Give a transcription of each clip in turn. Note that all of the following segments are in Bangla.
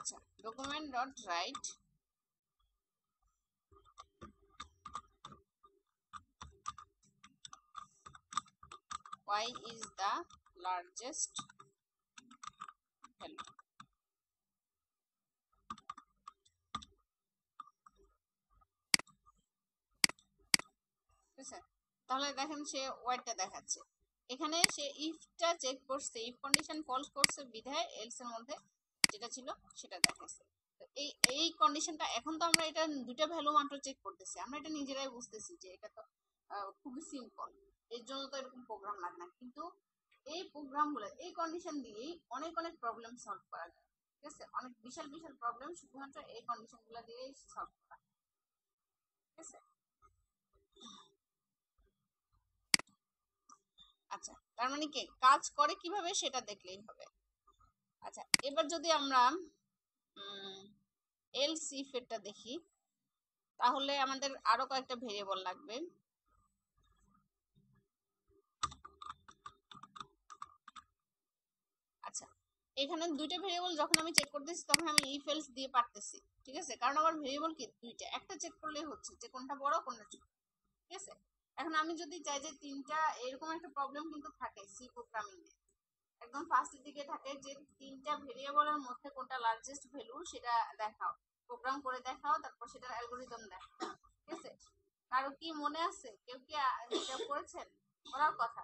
আচ্ছা, document dot right y is the largest value. ঠিক আছে, তাহলে দেখেন সে ওয়াইটা দেখাচ্ছে। এখানে সে ইফটা চেক করছে, ইফ কন্ডিশন ফলস করছে বিধায় এলস এর মধ্যে যেটা ছিল সেটা দেখাচ্ছে। তো এই কন্ডিশনটা এখন তো আমরা এটা দুইটা ভ্যালু মাত্র চেক করতেছি, আমরা এটা নিজেরাই বুঝতেছি যে এটা তো খুবই সিম্পল, এর জন্য তো এরকম প্রোগ্রাম লাগে না। কিন্তু এই প্রোগ্রামগুলো এই কন্ডিশন দিয়েই অনেক অনেক প্রবলেম সলভ করা যায়। ঠিক আছে, অনেক বিশাল বিশাল প্রবলেম শুধুমাত্র এই কন্ডিশনগুলো দিয়েই সলভ করা। ঠিক আছে, আচ্ছা, তার মানে কি কাজ করে কিভাবে সেটা দেখলেই হবে। আচ্ছা, এবার যদি আমরা এলস ইফ এরটা দেখি, তাহলে আমাদের আরো কয়েকটা ভেরিয়েবল লাগবে। আচ্ছা, এখানে দুইটা ভেরিয়েবল যখন আমি চেক করতেছি তখন আমি ইফ এলস দিয়ে পারতেছি। ঠিক আছে, কারণ আমার ভেরিয়েবল কি দুইটা, একটা চেক করলেই হচ্ছে যে কোনটা বড় কোনটা ছোট। ঠিক আছে, এখন আমি যদি চাই যে তিনটা, এরকম একটা প্রবলেম কিন্তু থাকে সি প্রোগ্রামিং এ, একদম ফার্স্টের দিকে থাকে যে তিনটা ভেরিয়েবলের মধ্যে কোনটা লার্জেস্ট ভ্যালু সেটা দেখাও, প্রোগ্রাম করে দেখাও, তারপর সেটার অ্যালগরিদম দেখাও। ঠিক আছে, কারো কি মনে আছে, কেউ কি এটা করেছেন? করার কথা,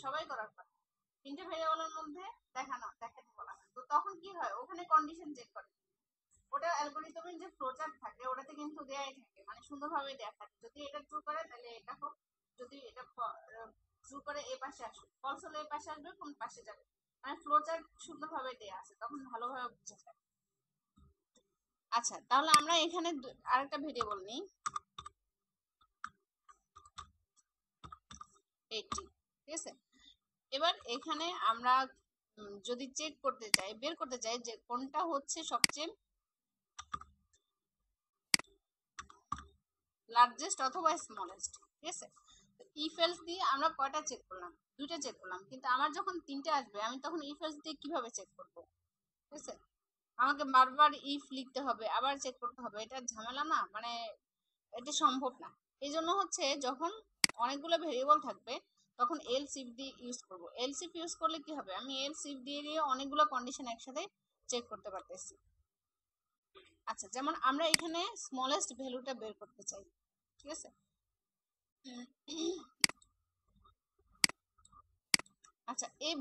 সবাই করার কথা। তিনটা ভেরিয়েবলের মধ্যে দেখাতে বলা হয়, তো তখন কি হয়, ওখানে কন্ডিশন চেক করে। ওটা অ্যালগরিদমের যে ফ্লোচার্ট থাকে ওটাতে কিন্তু দেয়াই থাকে, মানে সুন্দরভাবে দেয়া থাকে, যদি এটা ট্রু করে তাহলে এটা হোক, যদি এটা ট্রু করে এই পাশে আসবে, ফলস হলে এই পাশে আসবে, কোন পাশে যাবে, মানে ফ্লোচার্ট সুন্দরভাবে দেয়া আছে, তখন ভালোভাবে বুঝে যায়। আচ্ছা, তাহলে আমরা এখানে আরেকটা ভেরিয়েবল নিই 80। ঠিক আছে, এবার এখানে আমরা যদি চেক করতে চাই, বের করতে চাই যে কোনটা হচ্ছে সবচেয়ে লার্জেস্ট অথবা স্মলেস্ট। ঠিক আছে, ইফ এলস দিয়ে আমরা কয়টা চেক করলাম, দুইটা চেক করলাম, কিন্তু আমার যখন তিনটে আসবে আমি তখন ইফ এলস দিয়ে কিভাবে চেক করব? ঠিক আছে, আমাকে বারবার ইফ লিখতে হবে, আবার চেক করতে হবে, এটা ঝামেলা না, মানে এটা সম্ভব না। এই জন্য হচ্ছে যখন অনেকগুলো ভেরিয়েবল থাকবে তখন এলস ইফ দিয়ে ইউজ করব। এলস ইফ ইউজ করলে কি হবে, আমি এলস ইফ দিয়ে অনেকগুলো কন্ডিশন একসাথে চেক করতে পারতেছি। আচ্ছা, যেমন আমরা এখানে স্মলেস্ট ভ্যালুটা বের করতে চাই। ঠিক আছে, আচ্ছা, এই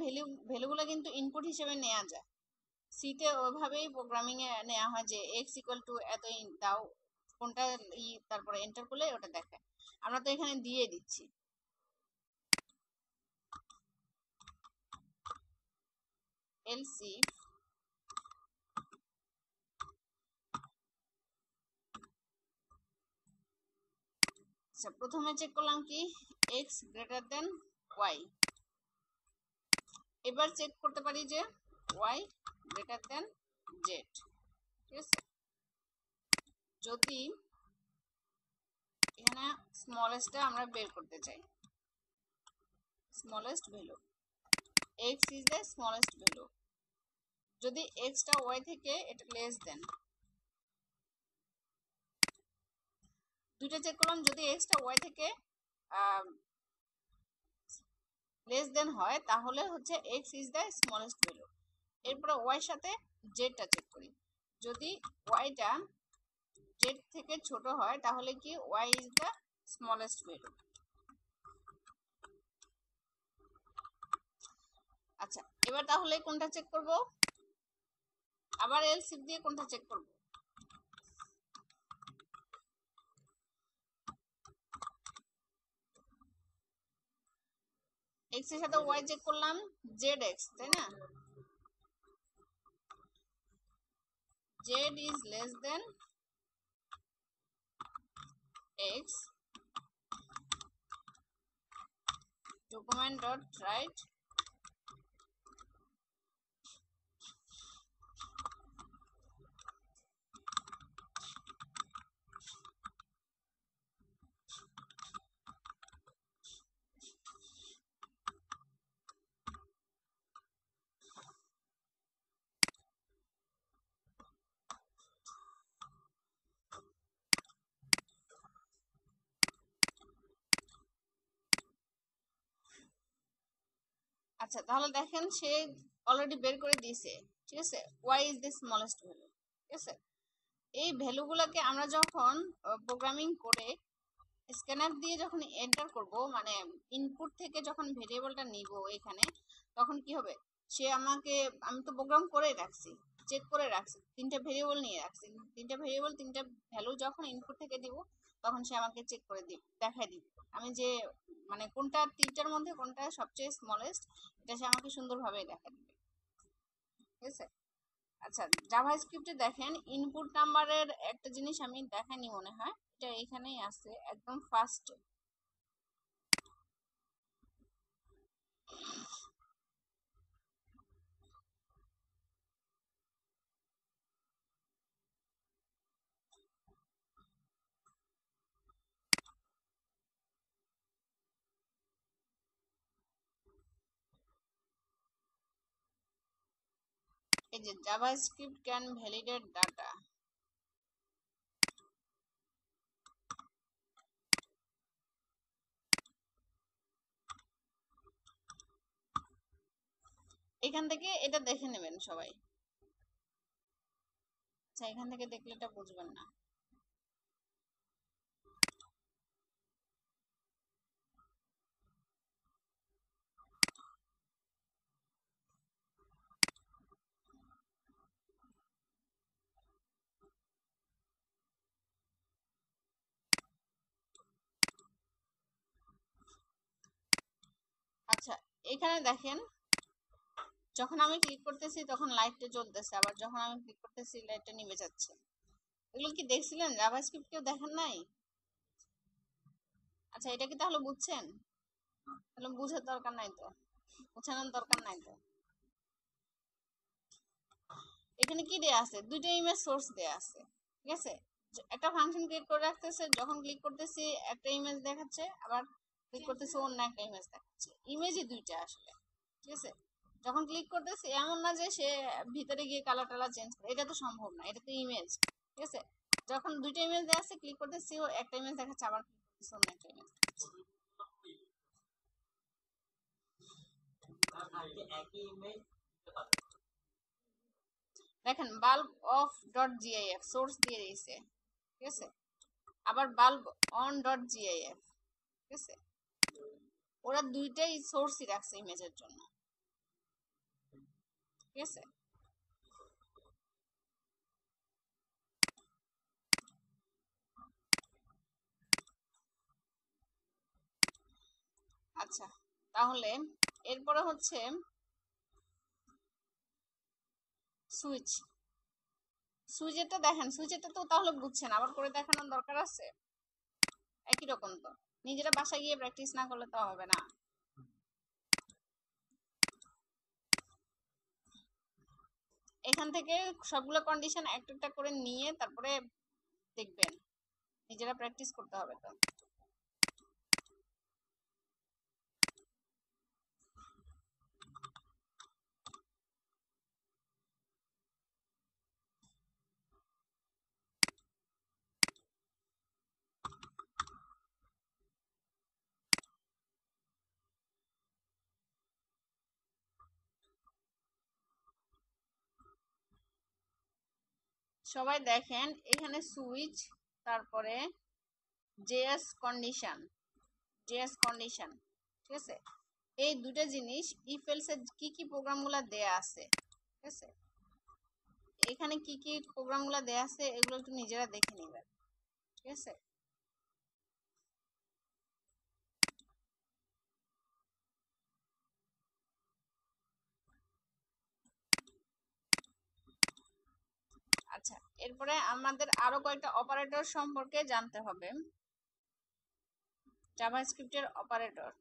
ভ্যালুগুলো কিন্তু ইনপুট হিসেবে নেওয়া যায়, সিতে ওইভাবেই প্রোগ্রামিং এ নেওয়া হয় যে এক্স ইকুয়াল টু এত দাও, কোনটা তারপরে এন্টার করলে ওটা দেখায়, আমরা তো এখানে দিয়ে দিচ্ছি। এলস ইফ, আচ্ছা, প্রথমে চেক করলাম কি এক্স গ্রেটার দেন ওয়াই, এবার চেক করতে পারি যে ওয়াই গ্রেটার দেন জেড। ঠিক আছে, যদি এখানে স্মলেস্টটা আমরা বের করতে চাই, smallest value, x is the smallest value, যদি এক্সটা ওয়াই থেকে এটা লেস দেন, দুইটা চেক করলাম, যদি এক্সটা ওয়াই থেকে লেস দেন হয় তাহলে হচ্ছে x is the smallest value. এরপরে ওয়াই সাথে জেডটা চেক করি, যদি ওয়াইটা জেড থেকে ছোট হয় তাহলে কি y is the smallest value. আচ্ছা, এবার তাহলে কোনটা চেক করব, আবার এলসিফ দিয়ে কোনটা চেক করব, এক্স এর সাথে ওয়াই চেক করলাম, জেড এক্স, তাই না, Z is less than x, document dot right আচ্ছা তাহলে দেখেন সে অলরেডি বের করে দিয়েছে, ঠিক আছে, y is the smallest value, ঠিক আছে। এই ভ্যালুগুলোকে আমরা যখন প্রোগ্রামিং করে স্ক্যানার দিয়ে যখন এন্টার করব, মানে ইনপুট থেকে যখন ভেরিয়েবলটা নিব এখানে, তখন কি হবে, সে আমাকে, আমি তো প্রোগ্রাম করে রাখছি, চেক করে রাখছি, তিনটা ভেরিয়েবল নিয়ে রাখছি, তিনটা ভেরিয়েবল তিনটা ভ্যালু যখন ইনপুট থেকে দিব তখন সে আমাকে চেক করে দেখাই দিবে আমি যে মানে কোনটা তিনটার মধ্যে কোনটা সবচেয়ে স্মলেস্ট, এটা সে আমাকে সুন্দরভাবে দেখা দিবে, ঠিক আছে। আচ্ছা জাভাস্ক্রিপ্টে দেখেন ইনপুট নাম্বারের একটা জিনিস আমি দেখাইনি মনে হয়, এটা এখানেই আছে একদম ফার্স্ট। এই যে জাভাস্ক্রিপ্ট ক্যান ভ্যালিডেট ডাটা, এখান থেকে এটা দেখে নেবেন সবাই। আচ্ছা এখান থেকে দেখলে এটা বুঝবেন না। আচ্ছা এখানে দেখেন যখন আমি ক্লিক করতেছি তখন লাইটটা জ্বলতেছে, আবার যখন আমি ক্লিক করতেছি লাইটটা নিভে যাচ্ছে। এগুলো কি দেখছিলেন? জাভাস্ক্রিপ্ট কেউ দেখেন নাই? আচ্ছা এটা কি তাহলে বুঝছেন? তাহলে বুঝার দরকার নাই তো, বোঝানোর দরকার নাই তো। এখানে কি দেয়া আছে, দুইটা ইমেজ সোর্স দেয়া আছে, ঠিক আছে। একটা ফাংশন ক্রিয়েট করে রাখতেছে, যখন ক্লিক করতেছি একটা ইমেজ দেখাচ্ছে, আবার ক্লিক করতেছি অন্য একটা ইমেজ দেখাচ্ছে, ইমেজই দুইটা আসলে, ঠিক আছে। যখন ক্লিক করতেছি এমন না যে সে ভিতরে গিয়ে কালার টালার চেঞ্জ করে, এটা তো সম্ভব না, এটা তো ইমেজ, ঠিক আছে। যখন দুইটা ইমেজ দেওয়া আছে ক্লিক করতেছি ও একটা ইমেজ দেখাচ্ছে, আবার ক্লিক করতেছি অন্য একটা ইমেজ দেখাচ্ছে। দেখেন bulb of dot GIF source দিয়ে দিয়েছে, ঠিক আছে, আবার বাল্ব অন ডট জিআইএফ, ঠিক আছে। ওরা দুইটাই সোর্সই রাখছে ইমেজের জন্য, ঠিক আছে। আচ্ছা তাহলে এরপরে হচ্ছে সুইচ, সুইচেরটা দেখেন, সুইচেরটা তো তাহলে বুঝছেন, আবার করে দেখানোর দরকার আছে? একই রকম তো, নিজেরা বাসায় গিয়ে প্র্যাকটিস না করলে তো হবে না। এখান থেকে সবগুলো কন্ডিশন একটা একটা করে নিয়ে তারপরে দেখবেন, নিজেরা প্র্যাকটিস করতে হবে তো। সবাই দেখেন এখানে সুইচ, তারপরে জেএস কন্ডিশন, জেএস কন্ডিশন, ঠিক আছে। এই দুটো জিনিস ইফ এলস এর কি কি প্রোগ্রামগুলো দেয়া আছে, ঠিক আছে, এখানে কি কি প্রোগ্রামগুলো দেয়া আছে এগুলো একটু নিজেরা দেখে নেবেন, ঠিক আছে। আচ্ছা এরপরে আমাদের আরো কয়েকটা অপারেটর সম্পর্কে জানতে হবে, জাভাস্ক্রিপ্টের অপারেটর।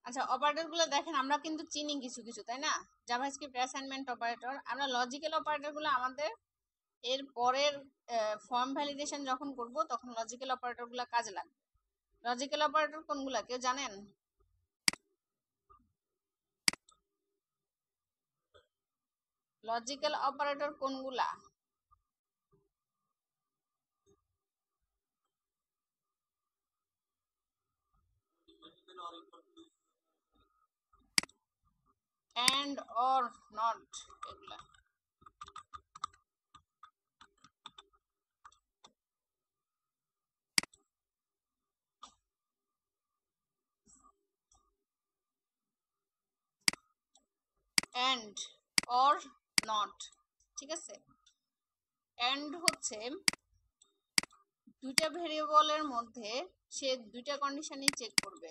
আচ্ছা অপারেটর গুলো দেখেন আমরা কিন্তু চিনি কিছু কিছু, তাই না? জাভাস্ক্রিপ্ট অ্যাসাইনমেন্ট অপারেটর, আমরা লজিক্যাল অপারেটর গুলো আমাদের এর পরের ফর্ম ভ্যালিডেশন যখন করব তখন লজিক্যাল অপারেটর গুলো কাজে লাগবে। লজিক্যাল অপারেটর কোনগুলা কেউ জানেন? লজিক্যাল অপারেটর কোনগুলা? and or not এগুলা। and or not, ঠিক আছে। and হচ্ছে দুইটা ভেরিয়েবলের মধ্যে সে দুইটা কন্ডিশনই চেক করবে,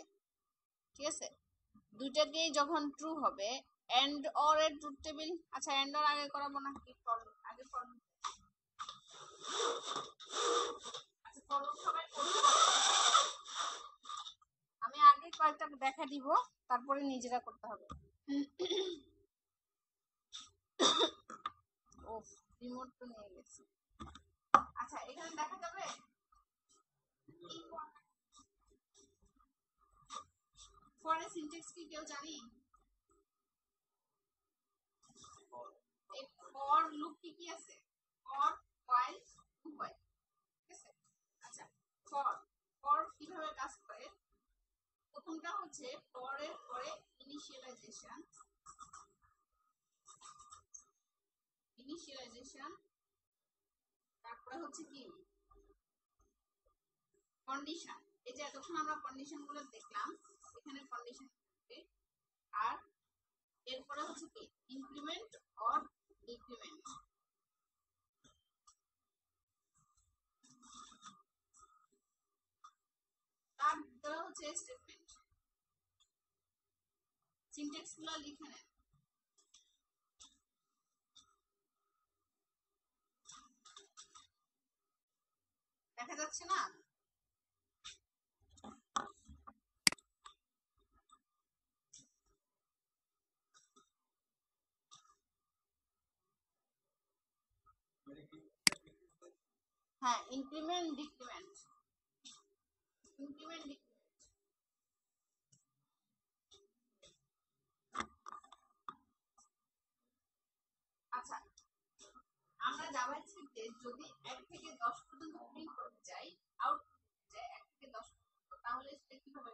ঠিক আছে। দুইটাকেই যখন ট্রু হবে and or এর ট্রুথ টেবিল, আচ্ছা and or আগে করাবো না কি ফর আগে ফর, আচ্ছা ফর সবাই করতে পারবে, আমি আগে কয়েকটা দেখা দিব তারপরে নিজেরা করতে হবে। ওফ, রিমোট তো নিয়ে গেছি। আচ্ছা এখানে দেখা যাবে ফরের সিনট্যাক্স কি কেউ জানি? এই ফর লুপ কি কি আছে? ফর, হোয়াইল, ডু হোয়াইল, ঠিক আছে। আচ্ছা ফর, ফর কিভাবে কাজ করে? প্রথমটা হচ্ছে ফরের পরে ইনিশিয়ালাইজেশন, ইনিশিয়ালাইজেশন, তারপরে হচ্ছে কি কন্ডিশন। এই যে এতক্ষণ আমরা কন্ডিশন গুলো দেখলাম, এখানে কন্ডিশন আর এরপরে হচ্ছে কি ইনক্রিমেন্ট অর ডিক্রিমেন্ট। তারপরে হচ্ছে স্টেটমেন্ট। সিনট্যাক্স গুলো লিখে নেন। দেখা যাচ্ছে না? হ্যাঁ, ইনক্রিমেন্ট ডিক্রিমেন্ট, ইনক্রিমেন্ট ডিক্রিমেন্ট। আচ্ছা আমরা জাভা স্ক্রিপ্টে যদি 1 থেকে 10 পর্যন্ত প্রিন্ট করতে চাই, আউট যে 1 থেকে 10 পর্যন্ত, তাহলে সেটা কিভাবে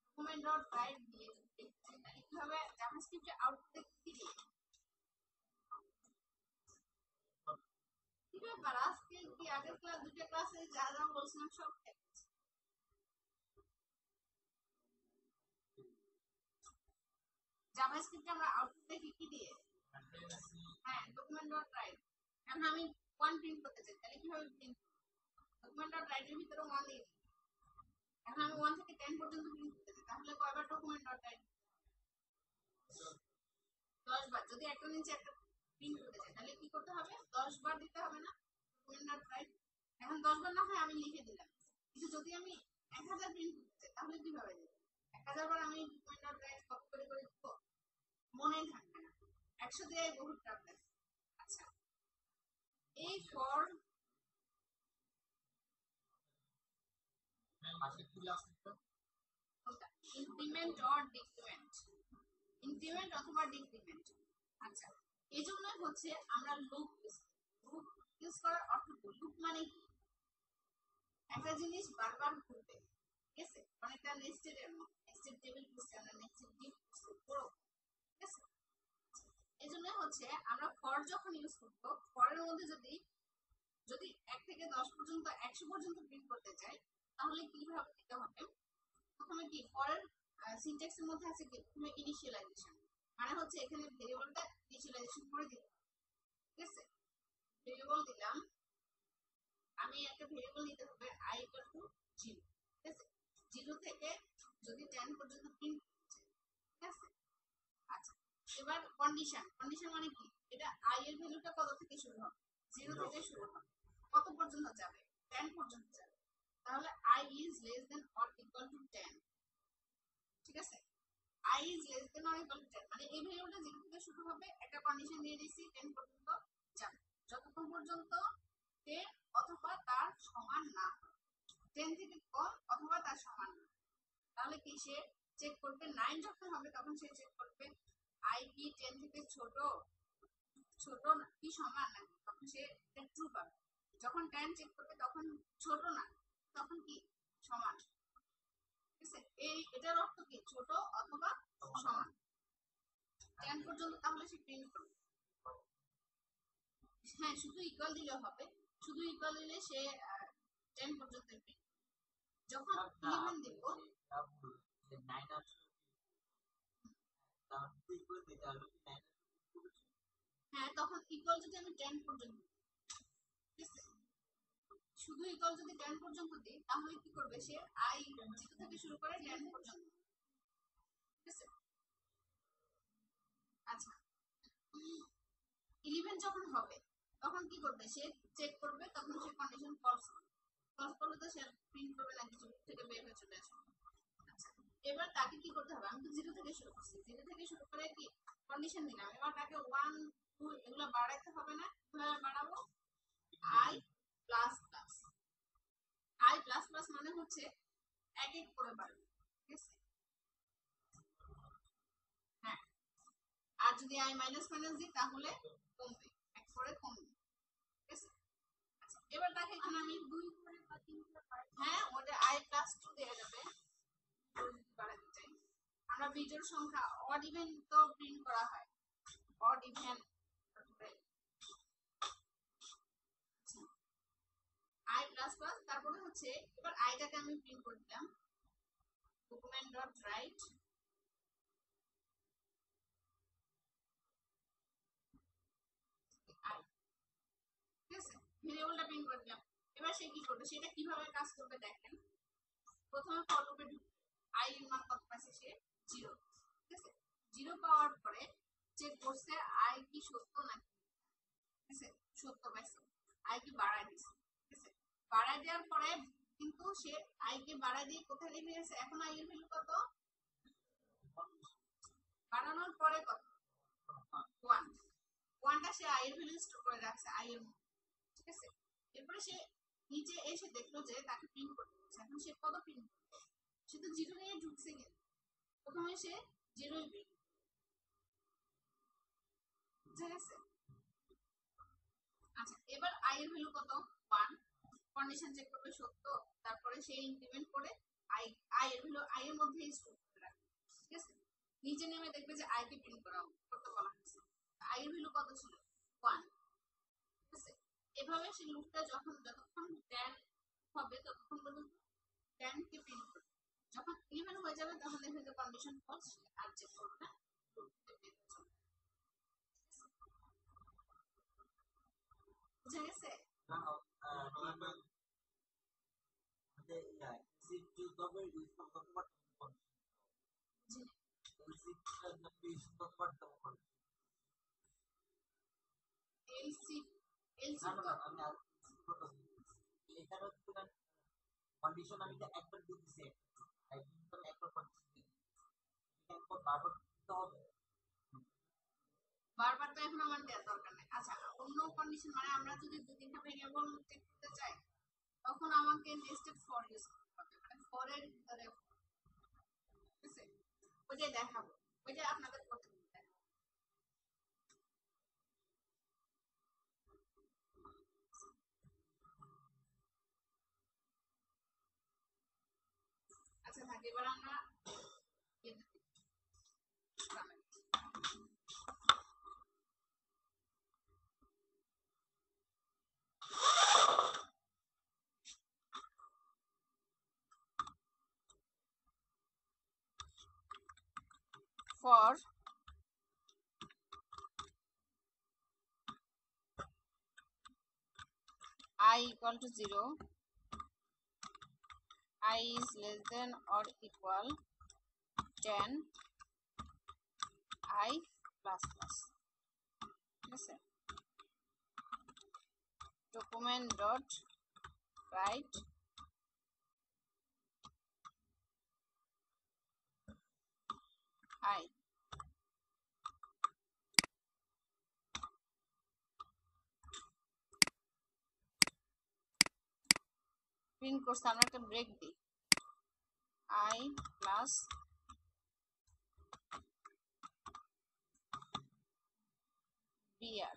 ডকুমেন্ট ডট রাইট দিয়ে দেখতে চাই, তাহলে কিভাবে জাভা স্ক্রিপ্টে আউটপুট দেখতে কি দিয়ে? কি ব্যাপার, আজকে কি আগের ক্লাস দুটো ক্লাসে যা যা বলছিলাম সব জাভা স্ক্রিপ্টে আমরা আউটপুট দেখি কি দিয়ে? হ্যাঁ, ডকুমেন্ট ডট রাইট। এখন আমি 1 প্রিন্ট করতে চাই, তাহলে কিভাবে প্রিন্ট? ডকুমেন্ট ডট রাইট এর ভিতরে 1 দিয়ে, এখন আমি 1 থেকে 10 পর্যন্ত প্রিন্ট করতে চাই, তাহলে কয়বার ডকুমেন্ট ডট রাইট? 10 বার। যদি একটা নিচে একটা প্রিন্ট করতে চাই তাহলে কি করতে হবে? 10 বার দিতে হবে না ডকুমেন্ট ডট রাইট? এখন 10 বার না হয় আমি লিখে দিলাম, কিন্তু যদি আমি 1000 প্রিন্ট করতে চাই তাহলে কিভাবে দেব? 1000 বার আমি ডকুমেন্ট ডট রাইট কপি করে করে দিব, মনেই থাকবে না। 100 দিয়ে বহুত টাফ লাগে। আচ্ছা এই for increment or decrement, increment অথবা ডিক্রিমেন্ট। আচ্ছা এই জন্য হচ্ছে আমরা লুপ ইউজ করার অর্থ কি? লুপ মানে কি? একটা জিনিস বারবার ঘুরবে, ঠিক আছে, অনেকটা নেস্টেড এর মতো। নেস্টেড টেবিল বুঝছি আমরা, নেস্টেড ডিপ বুঝছি, পুরো, ঠিক আছে। এই জন্য হচ্ছে আমরা ফর যখন ইউজ করবো, ফরের মধ্যে যদি যদি 1 থেকে 10 পর্যন্ত 100 পর্যন্ত প্রিন্ট করতে চাই, তাহলে কিভাবে দিতে হবে? প্রথমে কি ফরের সিনট্যাক্সের মধ্যে আছে কি প্রথমে ইনিশিয়ালাইজেশন, মানে হচ্ছে এখানে ভেরিয়েবলটা ইনিশিয়ালাইজেশন করে দিতে, ঠিক আছে। ভেরিয়েবল দিলাম, আমি একটা ভেরিয়েবল নিতে হবে i equal to 0, ঠিক আছে। 0 থেকে যদি 10 পর্যন্ত প্রিন্ট করতে চাই, ঠিক আছে। আচ্ছা এবার কন্ডিশন, কন্ডিশন মানে কি? এটা i এর ভ্যালুটা কত থেকে শুরু হবে? 0 থেকে শুরু হবে, কত পর্যন্ত যাবে? 10 পর্যন্ত যাবে, তাহলে i is less than or equal to 10, ঠিক আছে। i is less than or equal to 10 মানে এই ভ্যালুটা 0 থেকে শুরু হবে, একটা কন্ডিশন দিয়ে দিয়েছি 10 পর্যন্ত যাবে, যতক্ষণ পর্যন্ত 10 অথবা তার সমান না হয়, 10 থেকে কম অথবা তার সমান না। তাহলে কি সে চেক করবে 9 যখন হবে তখন সে চেক করবে i কি 10 থেকে ছোট ছোট না কি সমান নাকি, তখন সে ট্রু পাবে। যখন tan চেক করবে তখন ছোট না, তখন কি সমান। ঠিক আছে, এটার অর্থ কি ছোট অথবা সমান। tan পর্যন্ত তাহলে সে প্রিন্ট করবে। হ্যাঁ, শুধু ইকুয়াল দিলে হবে, শুধু ইকুয়াল দিলে সে 10 পর্যন্ত প্রিন্ট। যখন 11 দেব হ্যাঁ, তখন ইকুয়াল যদি আমি 10 পর্যন্ত, ঠিক আছে, শুধু ইকুয়াল যদি 10 পর্যন্ত দিই তাহলে কি করবে সে i 0 থেকে শুরু করে 10 পর্যন্ত। ঠিক আছে, আচ্ছা 11 যখন হবে তখন কি করবে সে চেক করবে, তখন সে কন্ডিশন ফলস করলে তো সে প্রিন্ট করবে না, কিছু থেকে বের হয়ে চলে আসবে। আচ্ছা, এবার তাকে কি করতে হবে, আমি তো 0 থেকে শুরু করছি, 0 থেকে শুরু করে কি কন্ডিশন দিলাম, এবার তাকে 1 2 এগুলো বাড়াইতে হবে না, কিভাবে বাড়াবো, i plus plus, i plus plus মানে হচ্ছে এক এক করে বাড়বে। ঠিক আছে, হ্যাঁ, আর যদি i মাইনাস মাইনাস দিই তাহলে কমবে, এক করে কমবে। ঠিক আছে, আচ্ছা এবার তাকে এখানে আমি 2 করে বা 3 করে বাড়াই, হ্যাঁ ওটা i প্লাস 2 দেয়া যাবে যদি বাড়াতে চাই। আমরা বিজোড় সংখ্যা অড ইভেন তো প্রিন্ট করা হয়, odd even i plus plus, তারপরে হচ্ছে এবার আইটাকে আমি প্রিন্ট করে দিলাম, ডকুমেন্ট ডট রাইট i। ঠিক আছে, ভেরিয়েবলটা প্রিন্ট করে দিলাম। এবার সে কি করবে, সেটা কিভাবে কাজ করবে দেখেন, প্রথমে ফর লুপে i এর মান কত পাইছে সে 0। ঠিক আছে, 0 পাওয়ার পরে চেক করছে i কি সত্য নাকি, ঠিক আছে সত্য পাইছে, i কি বাড়ায় দিছে। ঠিক আছে, বাড়ায় দেওয়ার পরে কিন্তু সে i কে বাড়ায় দিয়ে কোথায় রেখে গেছে, এখন i এর ভ্যালু কত, বাড়ানোর পরে কত 1, 1টা সে i এর ভ্যালু স্টোর করে রাখছে i এর মধ্যে। ঠিক আছে, এরপরে সে নিচে এসে দেখলো যে তাকে প্রিন্ট করতে হচ্ছে, এখন সে কত প্রিন্ট করবে, সে তো 0 নিয়ে ঢুকছে, কিন্তু প্রথমে সে 0ই প্রিন্ট, বুঝা গেছে। আচ্ছা এবার i এর ভ্যালু কত 1, কন্ডিশন চেক করবে সত্য, তারপরে সে ইনক্রিমেন্ট করে i এর ভ্যালু i এর মধ্যে স্টোর করে রাখবে। ঠিক আছে, নিচে নেমে দেখবে যে i কে প্রিন্ট করতে বলা হয়েছে, i এর ভ্যালু কত ছিল 1। ঠিক আছে, এভাবে সে লুপটা যতক্ষণ 10 হবে ততক্ষণ পর্যন্ত 10 কে প্রিন্ট করবে, যখন 11 হয়ে যাবে তখন দেখবে যে কন্ডিশন ফলস, আর চেক করবে না, বুঝা গেছে। এলসি এলসি কন্ডিশন আমি তো একবার দিতেছি, বারবার তো এখন আমার দেওয়ার দরকার নেই। আচ্ছা অন্য কন্ডিশন মানে আমরা যদি 2-3টা ভেরিয়েবল চেক করতে চাই তখন আমাকে নেস্টেড ফর ইউজ করতে হবে, মানে ফর এর ভিতরে, ঠিক আছে, ওইটাই দেখাবো, ওইটাই আপনাদের করতে হবে। আচ্ছা থাক, এবার আমরা for I equal to 0, I is less than or equal 10, I plus plus। ঠিক আছে, document dot write I। Print করছে, আমরা একটা ব্রেক দিই, I প্লাস br।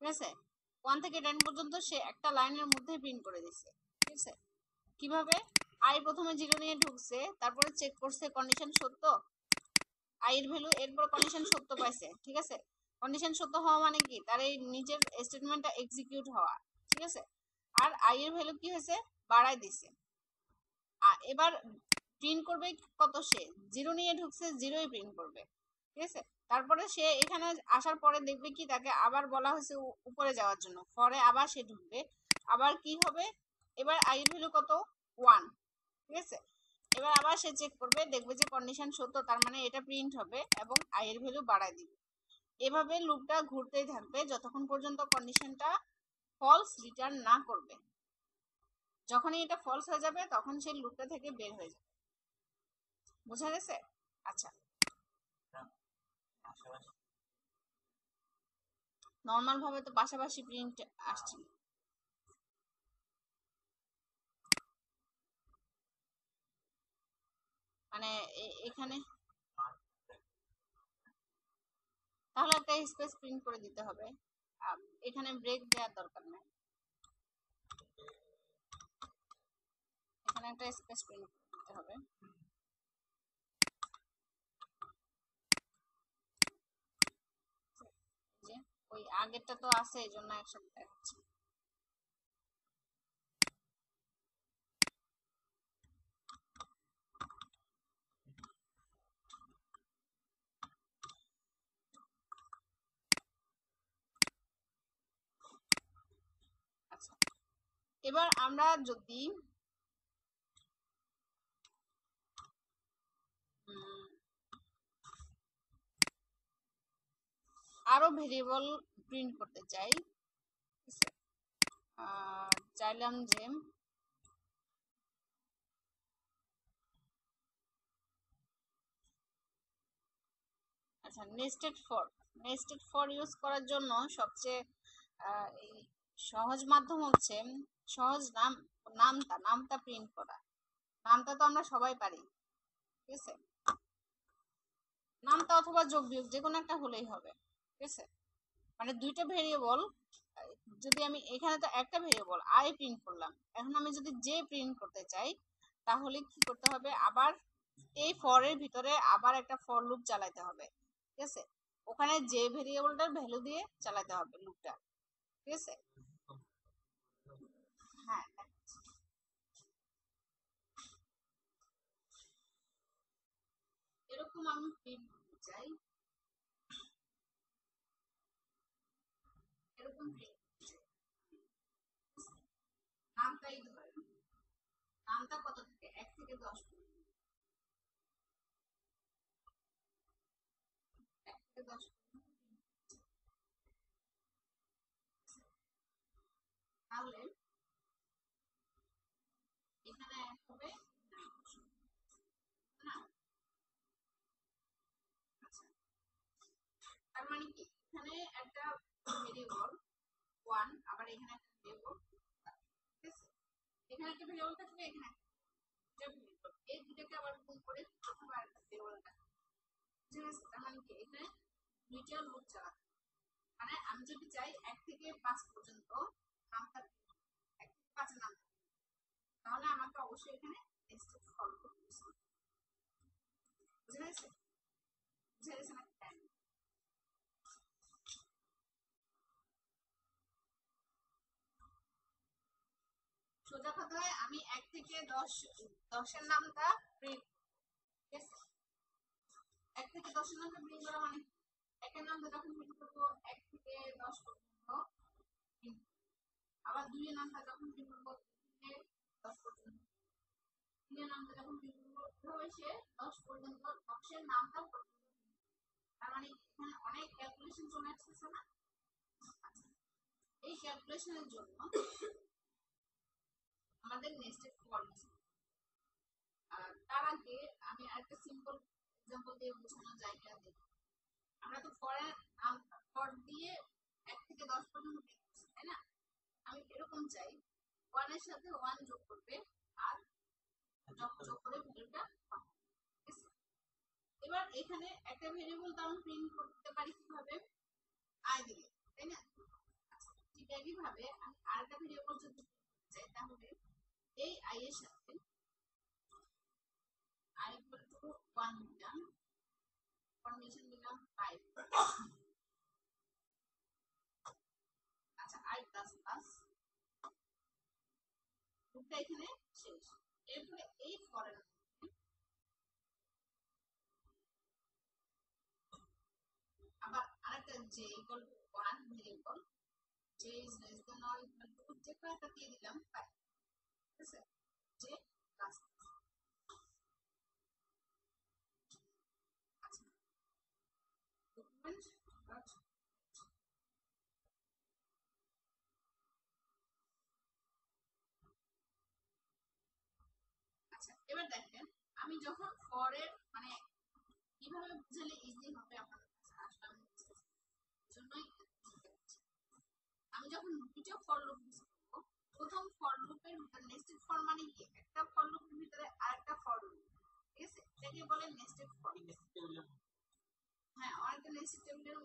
ঠিক আছে, 1 থেকে 10 পর্যন্ত সে একটা লাইনের মধ্যে প্রিন্ট করে দিছে। ঠিক আছে, কিভাবে? আই প্রথমে 0 নিয়ে ঢুকছে, তারপরে চেক করছে কন্ডিশন সত্য, আই এর ভ্যালু, এরপর কন্ডিশন সত্য পাইছে। ঠিক আছে, কন্ডিশন সত্য হওয়া মানে কি, তার এই নিজের স্টেটমেন্টটা এক্সিকিউট হওয়া। ঠিক আছে, আর আই এর ভ্যালু কি হয়েছে, বাড়াই দিছে। এবার প্রিন্ট করবে কত, সে 0 নিয়ে ঢুকছে, 0ই প্রিন্ট করবে। ঠিক আছে, তারপরে সে এখানে আসার পরে দেখবে কি, তাকে আবার বলা হয়েছে উপরে যাওয়ার জন্য, পরে আবার সে ঢুকবে, আবার কি হবে, এবার আই এর ভ্যালু কত, 1। ঠিক আছে, এবার আবার সে চেক করবে, দেখবে যে কন্ডিশন সত্য, তার মানে এটা প্রিন্ট হবে এবং আই এর ভ্যালু বাড়ায় দিবে। এভাবে লুপটা ঘুরতেই থাকবে যতক্ষণ পর্যন্ত কন্ডিশনটা ফলস রিটার্ন না করবে। যখনই এটা ফলস হয়ে যাবে তখন সে লুপটা থেকে বের হয়ে যাবে। বোঝা গেছে? আচ্ছা, নর্মাল ভাবে তো পাশাপাশি প্রিন্ট আসছে। মানে এখানে তাহলে একটা স্পেস প্রিন্ট করে দিতে হবে, এখানে ব্রেক দেওয়ার দরকার নেই, এখানে একটা স্পেস প্রিন্ট করতে হবে। যে ওই আগেরটা তো আছে, এই জন্য একসাথে দেখাচ্ছি। আচ্ছা, এবার আমরা যদি আরো ভেরিয়েবল প্রিন্ট করতে চাই, চাইলাম যে আচ্ছা, নেস্টেড ফর ইউজ করার জন্য সবচেয়ে এই সহজ মাধ্যম হচ্ছে, সহজ নামটা প্রিন্ট করা। নামটা তো আমরা সবাই পারি। ঠিক আছে, নামটা অথবা যোগ বিয়োগ যে কোনো একটা হলেই হবে। ঠিক আছে, মানে দুইটা ভেরিয়েবল, যদি আমি এখানে তো একটা ভেরিয়েবল আই প্রিন্ট করলাম, এখন আমি যদি জে প্রিন্ট করতে চাই তাহলে কি করতে হবে, আবার এই ফর এর ভিতরে আবার একটা ফর লুপ চালাতে হবে। ঠিক আছে, ওখানে যে ভেরিয়েবলটার ভ্যালু দিয়ে চালাতে হবে লুপটা। ঠিক আছে, হ্যাঁ, এরকম আমি প্রিন্ট করতে চাই, এরকম প্রিন্ট করতে চাই, নামটাই ধরেন, নামটা কত থেকে 1 থেকে 10 পর্যন্ত, 1 থেকে 10 পর্যন্ত। তাহলে এখানে হবে না। আচ্ছা, তার মানে কি, এখানে একটা ভেরিয়েবল 1, আবার এখানে একটা ভেরিয়েবল, ঠিক আছে, এখানে একটা ভেরিয়েবল থাকবে, এখানে একটা ভেরিয়েবল, এই দুটাকে আবার গুণ করে অথবা একটা ভেরিয়েবল থাকবে। ঠিক আছে, তার মানে কি, এখানে দুইটা লুপ চালাতে, মানে আমি যদি চাই 1 থেকে 5 পর্যন্ত নামটা, 1 থেকে 5 এর নাম, তাহলে আমাকে অবশ্যই এখানে স্টেপ ফলো করতে হবে। বুঝা গেছে? বুঝা গেছে না? সোজা কথায় আমি 1 থেকে 10 এর নামটা প্রিন্ট, ঠিক আছে, 1 থেকে 10 এর নামটা প্রিন্ট করা মানে একের নামটা যখন প্রিন্ট করবো 1 থেকে 10 পর্যন্ত print, আবার 2 এর নামটা যখন প্রিন্ট করবো 2 থেকে 10 পর্যন্ত, 3 এর নামটা যখন প্রিন্ট করবো এভাবে সে 10 পর্যন্ত 10 এর নামটা পর্যন্ত। তার মানে এখানে অনেক ক্যালকুলেশন চলে আসছে না? আচ্ছা, এই ক্যালকুলেশনের জন্য আমাদের নেস্টেড ফর ইউজ, তার আগে আমি আরেকটা সিম্পল এক্সাম্পল দিয়ে বোঝানোর জায়গা দেখি। আমরা তো ফর দিয়ে 1 থেকে 10 পর্যন্ত দেখছি, তাই না? আমি এরকম চাই, 1 এর সাথে 1 যোগ করবে আর যোগ করে ভ্যালুটা পাবো। ঠিক আছে, এবার এখানে একটা ভেরিয়েবল তো আমি প্রিন্ট করতে পারি কিভাবে, আই দিলে, তাই না? একইভাবে আমি আরেকটা ভেরিয়েবল যদি চাই তাহলে এই I এর সাথে I equal to 1 দিলাম, কন্ডিশন দিলাম 5। আচ্ছা I প্লাস প্লাস রূপটা এখানে শেষ। এরপরে এই ফরের আবার আরেকটা j equal to 1 variable, j is less than or equal to যে কয়টা দিয়ে দিলাম 5, ঠিক আছে, j প্লাস। আচ্ছা ডকুমেন্ট ডট, আচ্ছা এবার দেখেন আমি যখন ফরের মানে কিভাবে বুঝালে ইজি হবে আপনাদের কাছে আসলে আমি জন্যই আমি যখন দুটো ফর লুপ বুঝবো, প্রথম ফর লুপের ভিতরে নেস্টেড ফর মানে কি একটা ফর লুপের ভিতরে আরেকটা ফর লুপ, ঠিক আছে, এটাকে বলে নেস্টেড ফর। হ্যাঁ অনেকটা নেস্টেড টেবিলের।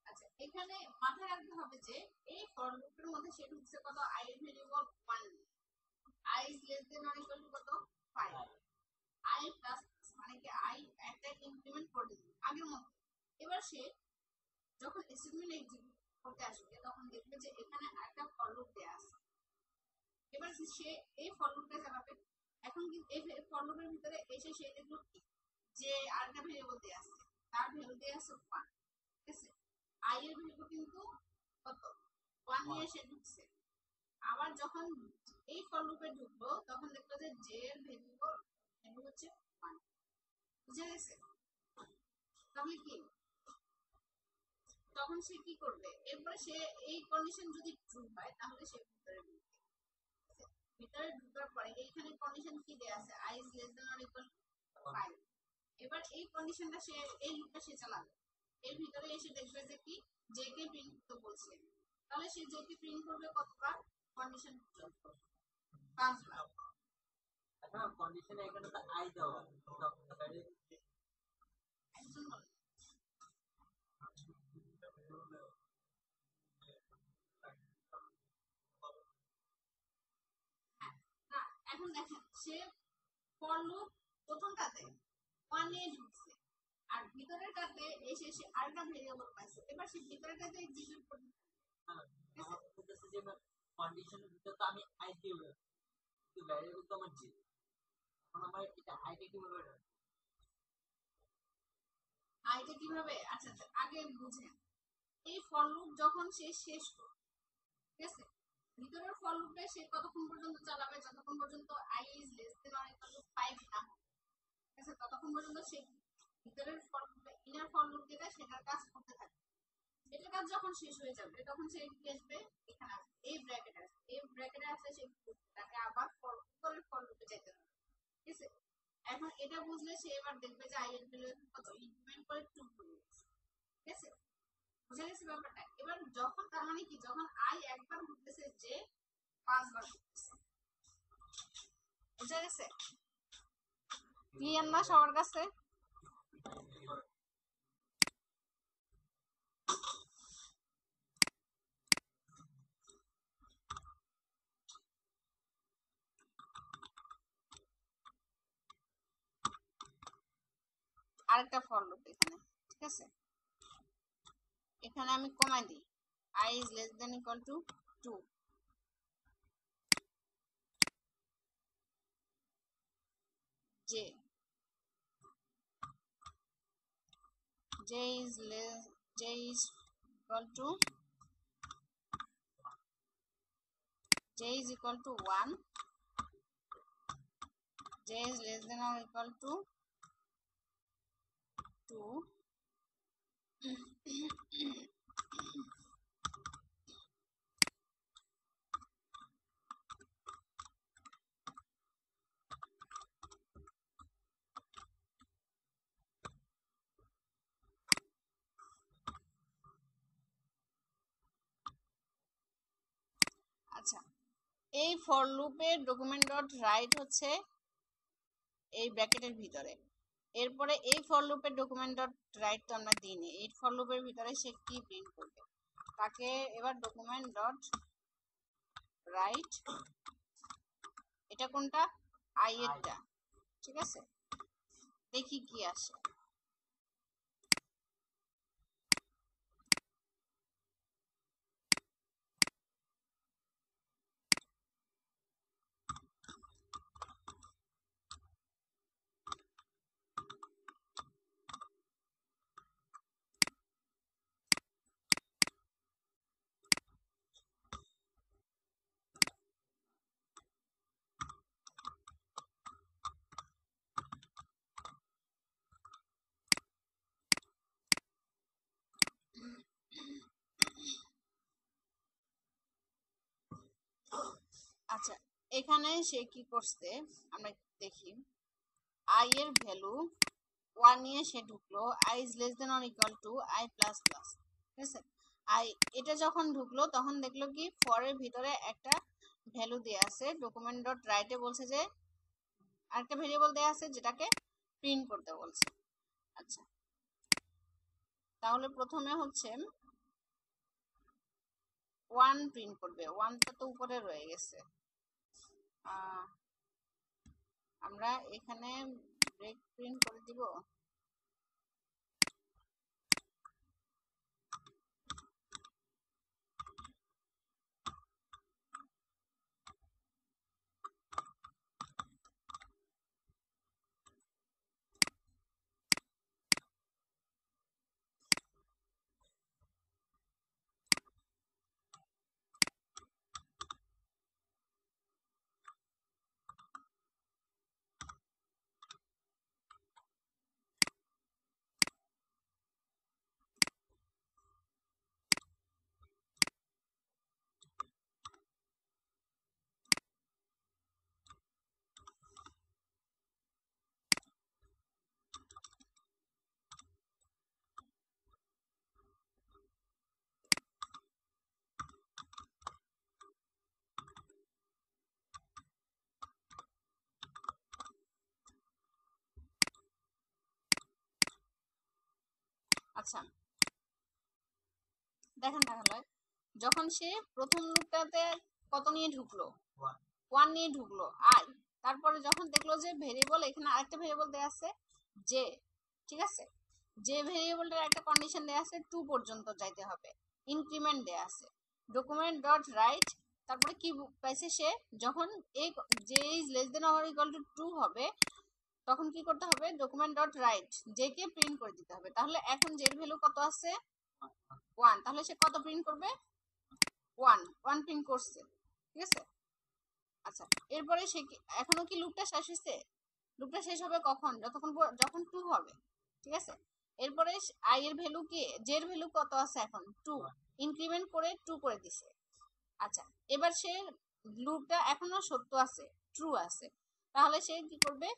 আচ্ছা এখানে মাথায় রাখতে হবে যে এই ফর লুপের মধ্যে সে ঢুকছে কত I এর variable 1, I is less than or equal to কত 5, I প্লাস মানে কি I একটা ইনক্রিমেন্ট করে দিবে আগের মতো। এবার সে যখন স্টেটমেন্ট এক্সিকিউট করতে আসবে তখন দেখবে যে এখানে একটা ফর লুপ দেয়া আছে। এবার সে এই ফর লুপটা চালাবে। এখন কিন্তু এই ফর লুপের ভিতরে এসে সে দেখলো যে আরেকটা ভেরিয়েবল দেয়া আছে, তার ভ্যালু দেয়া আছে 1, ঠিক আছে, I এর ভ্যালু কিন্তু কত 1 নিয়ে সে ঢুকছে। আবার যখন এই ফর লুপে ঢুকবো তখন দেখলো যে j এর ভ্যালু হচ্ছে 1, বুঝে গেছে? তাহলে কি তখন সে কি করবে, এরপরে সে এই কন্ডিশন যদি ট্রু হয় তাহলে সে ভিতরে ঢোকার পরে এইখানে কন্ডিশন কি দেয়া আছে I is less than or equal to 5। এবার এই কন্ডিশনটা সে এই লুপটা সে চালাবে, এর ভিতরে এসে দেখবে যে কি j কে প্রিন্ট করতে বলছে, তাহলে সে j কে প্রিন্ট করবে কতবার কন্ডিশন 5 বার। আচ্ছা কন্ডিশনে এখানে তো I দেওয়া একজন বলে না, এখন দেখেন সে ফর লুপ প্রথমটাতে 1 নিয়ে ঢুকছে আর ভিতরেরটাতে এসে সে আরেকটা ভেরিয়েবল পাইছে, এবার সে ভিতরেরটাতে এক্সিকিউট করবে। আমার বলতেছে যে কন্ডিশনের ভিতরে তো আমি I দিব, কিন্তু ভ্যারিয়েবল তো আমার j। এখন আমার এটা I টা কিভাবে রাখবো? আইটা কিভাবে, আচ্ছা আগে বুঝেন এই ফর লুপ যখন সে শেষ করবে, ঠিক আছে, ভিতরের ফর লুপে সে কতক্ষণ পর্যন্ত চালাবে যতক্ষণ পর্যন্ত I is less than or equal to 5 না হয়, ঠিক আছে, ততক্ষণ পর্যন্ত সে ভিতরের ফর লুপে ইনার ফর লুপ যেটা সেটার কাজ করতে থাকবে। এটার কাজ যখন শেষ হয়ে যাবে তখন সে কি আসবে, এখানে আসবে এই ব্র্যাকেটে আসবে, এই ব্র্যাকেটে আসলে সে তাকে আবার উপরের ফর লুপে যেতে হবে, ঠিক আছে। এখন এটা বুঝলে সে এবার দেখবে যে I এর ভ্যালু কত ইনক্রিমেন্ট করে 2 হয়ে গেছে, ঠিক আছে, বুঝে গেছে ব্যাপারটা। এবার যখন তার মানে কি যখন I একবার ঘুরতেছে যে 5 বার ঘুরতেছে, বুঝে গেছে? ক্লিয়ার না সবার কাছে? আরেকটা ফর লুপ এখানে, ঠিক আছে, এখানে আমি কমাই দিই I is less than equal to 2, j is equal to j is equal to 1, j is less than or equal to 2 আচ্ছা এই ফর লুপের ডকুমেন্ট ডট রাইট হচ্ছে এই ব্র্যাকেটের ভিতরে, এরপরে এই ফর লুপের ডকুমেন্ট ডট রাইট তো আমরা দিইনি, এই ফর লুপের ভিতরে সে কি প্রিন্ট করবে তাকে এবার ডকুমেন্ট ডট রাইট, এটা কোনটা, আই এরটা, ঠিক আছে, দেখি কি আসে। আচ্ছা, এখানে সে কি করছে আমরা দেখি, আই এর ভ্যালু 1 নিয়ে সে ঢুকলো, I is less than or equal to I plus plus, ঠিক আছে। আই এটা যখন ঢুকলো তখন দেখলো কি ফর এর ভিতরে একটা ভ্যালু দেয়া আছে, ডকুমেন্ট ডট রাইটে বলছে যে আরেকটা ভেরিয়েবল দেয়া আছে যেটাকে প্রিন্ট করতে বলছে। আচ্ছা, তাহলে প্রথমে হচ্ছে 1 প্রিন্ট করবে, 1টা তো উপরে রয়ে গেছে, আমরা এখানে ব্রেক প্রিন্ট করে দিব। আচ্ছা, দেখেন তাহলে যখন সে প্রথম লুপটাতে কত নিয়ে ঢুকলো, 1 নিয়ে ঢুকলো আই, তারপরে যখন দেখলো যে ভেরিয়েবল এখানে আরেকটা ভেরিয়েবল দেয়া আছে জে, ঠিক আছে, যে ভেরিয়েবলটার একটা কন্ডিশন দেয়া আছে 2 পর্যন্ত যাইতে হবে, ইনক্রিমেন্ট দেয়া আছে, ডকুমেন্ট ডট রাইট, তারপরে কি পাইছে সে, যখন এই J is less than or equal to 2 হবে তখন কি করতে হবে, document dot right J K print করে দিতে হবে। তাহলে এখন জের ভ্যালু কত আছে 1, তাহলে সে কত প্রিন্ট করবে, 1 প্রিন্ট করছে, ঠিক আছে। আচ্ছা, এরপরে সে কি এখনো কি লুপটা শেষ হয়েছে, লুপটা শেষ হবে কখন, যখন 2 হবে, ঠিক আছে। এরপরে আই এর ভ্যালু কি, জে এর ভ্যালু কত আছে এখন 2, ইনক্রিমেন্ট করে 2 করে দিছে। আচ্ছা, এবার সে লুপটা এখনো সত্য আছে, ট্রু আছে, তাহলে সে কি করবে,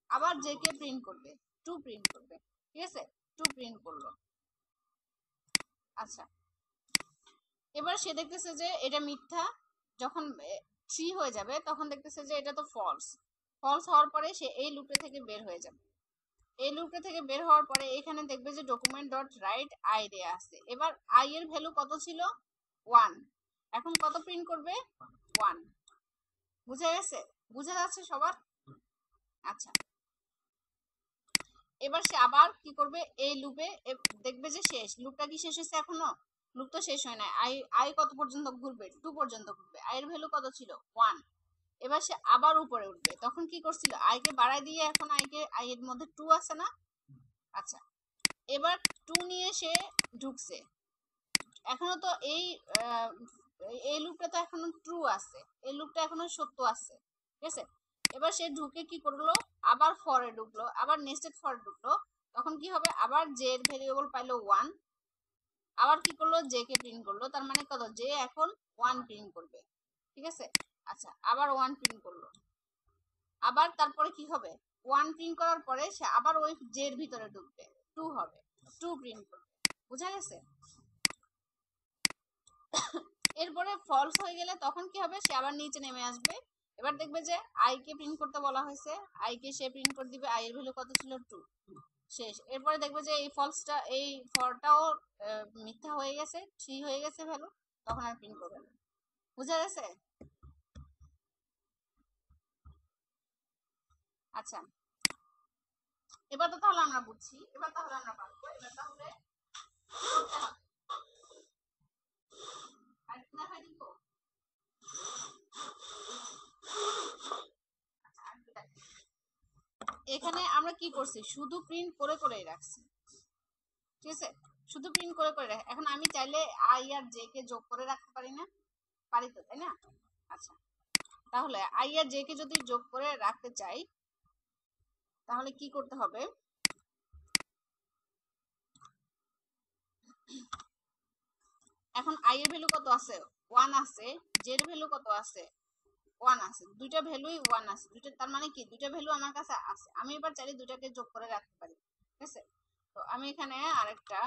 আবার জে কে প্রিন্ট করবে, 2 প্রিন্ট করবে, ঠিক আছে, 2 প্রিন্ট করলো। আচ্ছা, এবার সে দেখতেছে যে এটা মিথ্যা, যখন 3 হয়ে যাবে তখন দেখতেছে যে এটা তো ফলস, ফলস হওয়ার পরে সে এই লুপটা থেকে বের হয়ে যাবে। এই লুপটা থেকে বের হওয়ার পরে এখানে দেখবে যে ডকুমেন্ট ডট রাইট আই দেয়া আছে, এবার আই এর ভ্যালু কত ছিল 1, এখন কত প্রিন্ট করবে 1, বুঝা গেছে, বুঝা যাচ্ছে সবার। আচ্ছা, এবার সে আবার কি করবে, এই লুপে দেখবে যে শেষ, লুপটা কি শেষ হয়েছে এখনো, লুপ তো শেষ হয় না, আই আই কত পর্যন্ত ঘুরবে, 2 পর্যন্ত ঘুরবে, আই এর ভ্যালু কত ছিল 1, এবার সে আবার উপরে উঠবে, তখন কি করছিল, আই কে বাড়াই দিয়ে এখন আই এর মধ্যে 2 আছে না। আচ্ছা, এবার 2 নিয়ে সে ঢুকছে, এখনো তো এই লুপটা তো এখনো ট্রু আছে, এই লুপটা এখনো সত্য আছে, ঠিক আছে। এবার সে ঢুকে কি করলো, আবার ফরে ঢুকলো, আবার নেস্টেড ফরে ঢুকলো, তখন কি হবে, আবার জে এর ভেরিয়েবল পাইলো 1, আবার কি করলো জে কে প্রিন্ট করলো, তার মানে কত, জে এখন 1 প্রিন্ট করবে, ঠিক আছে। আচ্ছা, আবার 1 প্রিন্ট করলো, আবার তারপরে কি হবে, 1 প্রিন্ট করার পরে সে আবার ওই জে এর ভিতরে ঢুকবে, 2 হবে, 2 প্রিন্ট করবে, বুঝা গেছে। এরপরে ফলস হয়ে গেলে তখন কি হবে, সে আবার নিচে নেমে আসবে, এবার দেখবে যে আই কে প্রিন্ট করতে বলা হয়েছে, আই কে সে প্রিন্ট করে দিবে, আই এর ভ্যালু কত ছিল 2, শেষ। এরপরে দেখবে যে এই ফলসটা, এই ফরটাও মিথ্যা হয়ে গেছে, 3 হয়ে গেছে ভ্যালু, তখন আর প্রিন্ট করবে না। বুঝা গেছে? আচ্ছা, এবার তো তাহলে আমরা বুঝছি, এবার তাহলে আমরা পারবো। এবার তাহলে করতে হবে। আর কি দেখাই দিব? আচ্ছা, আর কি দেখাই? এখানে আমরা কি করছি, শুধু প্রিন্ট করে করেই রাখছি, ঠিক আছে? শুধু প্রিন্ট করে করে রাখ। এখন আমি চাইলে আই আর জে কে যোগ করে রাখতে পারি না? পারি তো, তাই না? আচ্ছা, তাহলে আই আর জে কে যদি যোগ করে রাখতে চাই, তাহলে কি করতে হবে? এখন আই এর ভ্যালু কত আছে? 1 আছে। জে এর ভ্যালু কত আছে? 1 আছে। দুইটা ভ্যালুই 1 আছে। দুইটা, তার মানে কি দুইটা ভ্যালু আমার কাছে আছে। আমি এবার চাইলে দুইটাকে যোগ করে রাখতে পারি, ঠিক আছে? তো আমি এখানে আরেকটা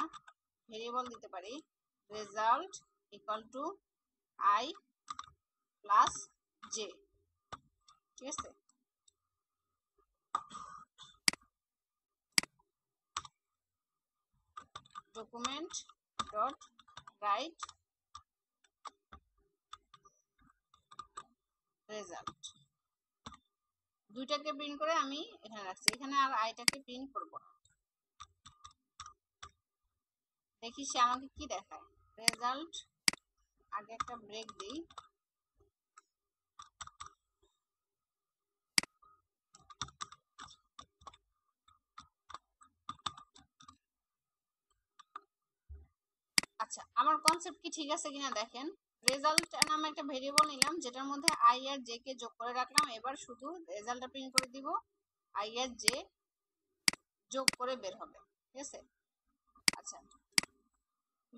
ভেরিয়েবল দিতে পারি, result equal to I plus J, ঠিক আছে? ডকুমেন্ট ডট রাইট রেজাল্ট, দুইটাকে প্রিন্ট করে আমি এখানে রাখছি। এখানে আর আইটাকে প্রিন্ট করব না। দেখি সে আমাকে কি দেখায়। রেজাল্ট, আগে একটা ব্রেক দিই। আচ্ছা, আমার কনসেপ্ট কি ঠিক আছে কিনা দেখেন। রেজাল্ট নামে একটা ভেরিয়েবল নিলাম, যেটার মধ্যে আই আর জে কে যোগ করে রাখলাম। এবার শুধু রেজাল্টটা প্রিন্ট করে দিব, আই আর জে যোগ করে বের হবে, ঠিক আছে? আচ্ছা,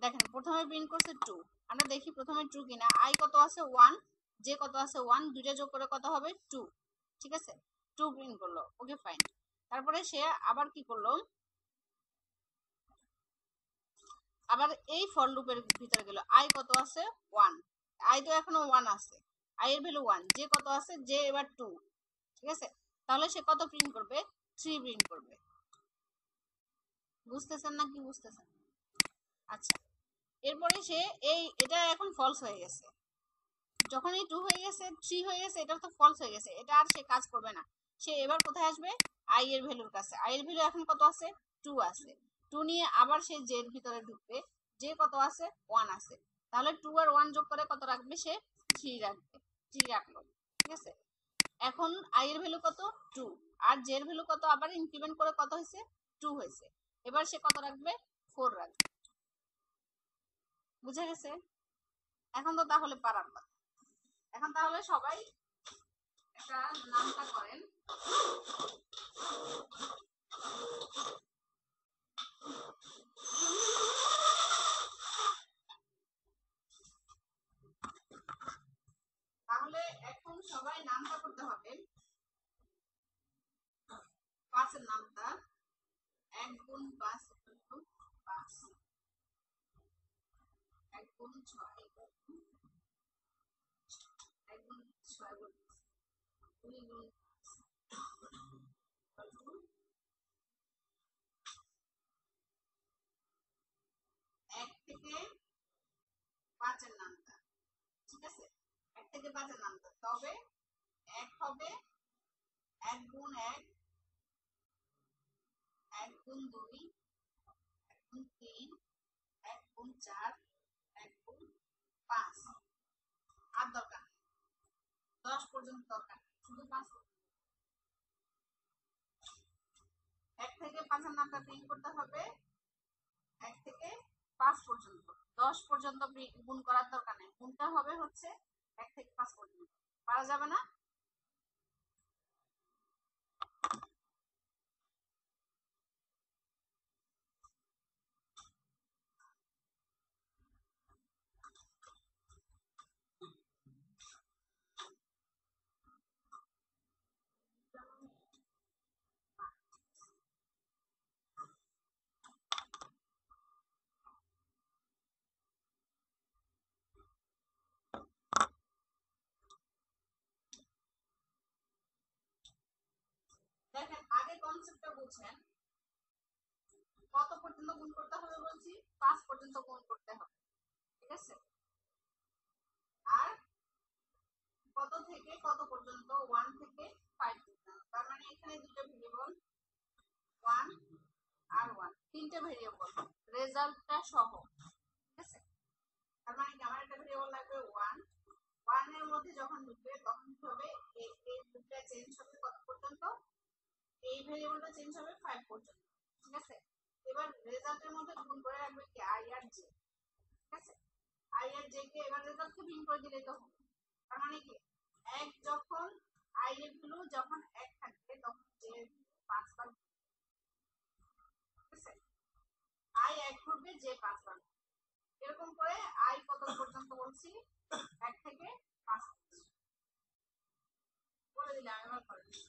দেখেন প্রথমে প্রিন্ট করছে 2। আমরা দেখি প্রথমে ট্রু কিনা। আই কত আছে? 1, জে কত আছে? 1, দুইটা যোগ করে কত হবে? 2, ঠিক আছে? 2 প্রিন্ট করলো, ওকে ফাইন। তারপরে সে আবার কি করলো, আবার এই ফর লুপের ভিতরে গেল। আই কত আছে? 1, আই তো এখনো 1 আছে, আই এর ভ্যালু 1। জে কত আছে? জে এবার 2, ঠিক আছে? তাহলে সে কত প্রিন্ট করবে? 3 প্রিন্ট করবে। বুঝতেছেন না কি বুঝতেছেন? আচ্ছা, এরপরে সে এটা এখন ফলস হয়ে গেছে। যখন এই 2 হয়ে গেছে, 3 হয়ে গেছে, এটা তো ফলস হয়ে গেছে, এটা আর সে কাজ করবে না। সে এবার কোথায় আসবে? আই এর ভ্যালুর কাছে। আই এর ভ্যালু এখন কত আছে? 2 আছে। 2 নিয়ে আবার সে জে এর ভিতরে ঢুকবে। জে কত আছে? 1 আছে। তাহলে 2 আর 1 যোগ করে কত রাখবে? সে 3 রাখবে। 3 রাখলো, ঠিক আছে? এখন আই এর ভ্যালু কত? 2, আর জে এর ভ্যালু কত? আবার ইনক্রিমেন্ট করে কত হয়েছে? 2 হয়েছে। এবার সে কত রাখবে? 4 রাখবে। বুঝা গেছে? এখন তো তাহলে পারার কথা। এখন তাহলে সবাই একটা নামটা করেন। তাহলে এখন সবাই নামটা করতে হবে। 5 এর নামটা 1 গুণ 5 5, 1 গুণ 6, 1 গুণ 6 গুণ 2 গুণ 1 থেকে 5 এর নামটা, ঠিক আছে? 1 থেকে 5 এর নামটা, তবে 1 হবে 1 গুণ 1, 1 গুণ 2, 1 গুণ 3, 1 গুণ 4, 1 গুণ 5। আর দরকার 10 পর্যন্ত দরকার, শুধু 5। 1 থেকে 5 এর নামটা প্রিন্ট করতে হবে 1 থেকে 5 পর্যন্ত। 10 পর্যন্ত গুণ করার দরকার নেই, গুণটা হবে হচ্ছে 1 থেকে 5 পর্যন্ত। পারা যাবে না? দেখেন আগে কনসেপ্টটা বুঝেন। কত পর্যন্ত গুণ করতে হবে বলছি? 5 পর্যন্ত গুণ করতে হবে, ঠিক আছে? আর কত থেকে কত পর্যন্ত? 1 থেকে 5 পর্যন্ত। তার মানে এখানে দুটো ভেরিয়েবল 1 আর 1, তিনটে ভেরিয়েবল রেজাল্টটা সহ, ঠিক আছে? তার মানে কি আমার একটা ভেরিয়েবল লাগবে 1, 1 এর মধ্যে যখন ঢুকবে তখন কি হবে? এই দুটো চেঞ্জ হবে কত পর্যন্ত? এই ভেরিয়েবলটা চেঞ্জ হবে 5 পর্যন্ত, ঠিক আছে? এবার রেজাল্টের মধ্যে গুণ করে রাখবে কি আই আর জে, ঠিক আছে? আই আর জে কে এবার রেজাল্টকে গুণ করে দিলে তো হবে। তার মানে কি এক যখন আই এর ভ্যালু যখন 1 থাকবে তখন জে 5 বার, ঠিক আছে? আই 1 ঘুরবে, জে 5 বার, এরকম করে আই কত পর্যন্ত বলছি? 1 থেকে 5 বলে দিলে আমি আবার করে দিচ্ছি।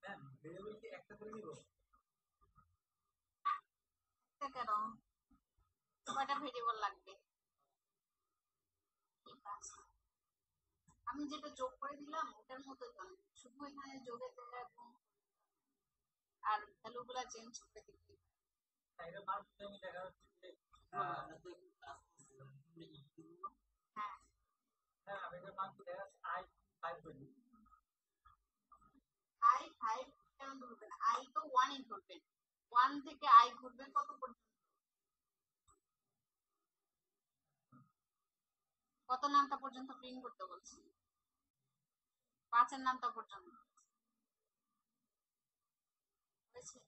ম্যাম ভেরিয়েবল কি একটা করে নিব? কেন? কয়টা ভেরিয়েবল লাগবে? আমি যেটা যোগ করে দিলাম ওটার মতো তো না। শুধু এখানে যোগের জায়গায় গুণ আর ভ্যালু গুলা চেঞ্জ করে দিচ্ছি। তাইলে মার্ক তুমি দেখা যাচ্ছে যে আমরা তো ক্লাস করছিলাম তুমি ইনপুট হ্যাঁ হ্যাঁ আমি তো মার্ক দেখা যাচ্ছে আই 5 করে দিচ্ছি আই 5 কেন ধরবে না, আই তো 1 ধরবে। 1 থেকে আই ঘুরবে কত পর্যন্ত, কত নামটা পর্যন্ত প্রিন্ট করতে বলছি? 5 এর নামটা পর্যন্ত হয়েছে।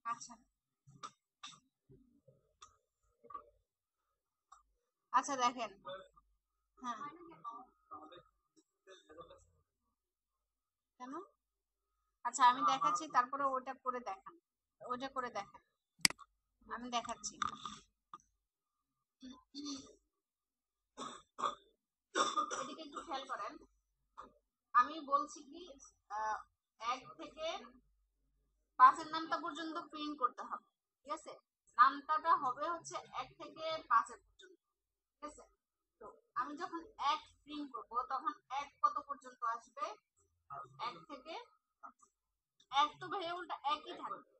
আচ্ছা আচ্ছা দেখেন, হ্যাঁ কেন? আচ্ছা আমি দেখাচ্ছি, তারপরে ওটা করে দেখান, ওটা করে দেখান, আমি দেখাচ্ছি। এদিকে একটু খেয়াল করেন, আমি বলছি কি আহ, 1 থেকে 5-এর নামটা পর্যন্ত প্রিন্ট করতে হবে, ঠিক আছে? নামটাটা হবে হচ্ছে 1 থেকে 5-এর পর্যন্ত, ঠিক আছে? তো আমি যখন 1 প্রিন্ট করব তখন 1 কত পর্যন্ত আসবে? 1 থেকে 1 তো ভেরিয়েবলটা একই থাকবে,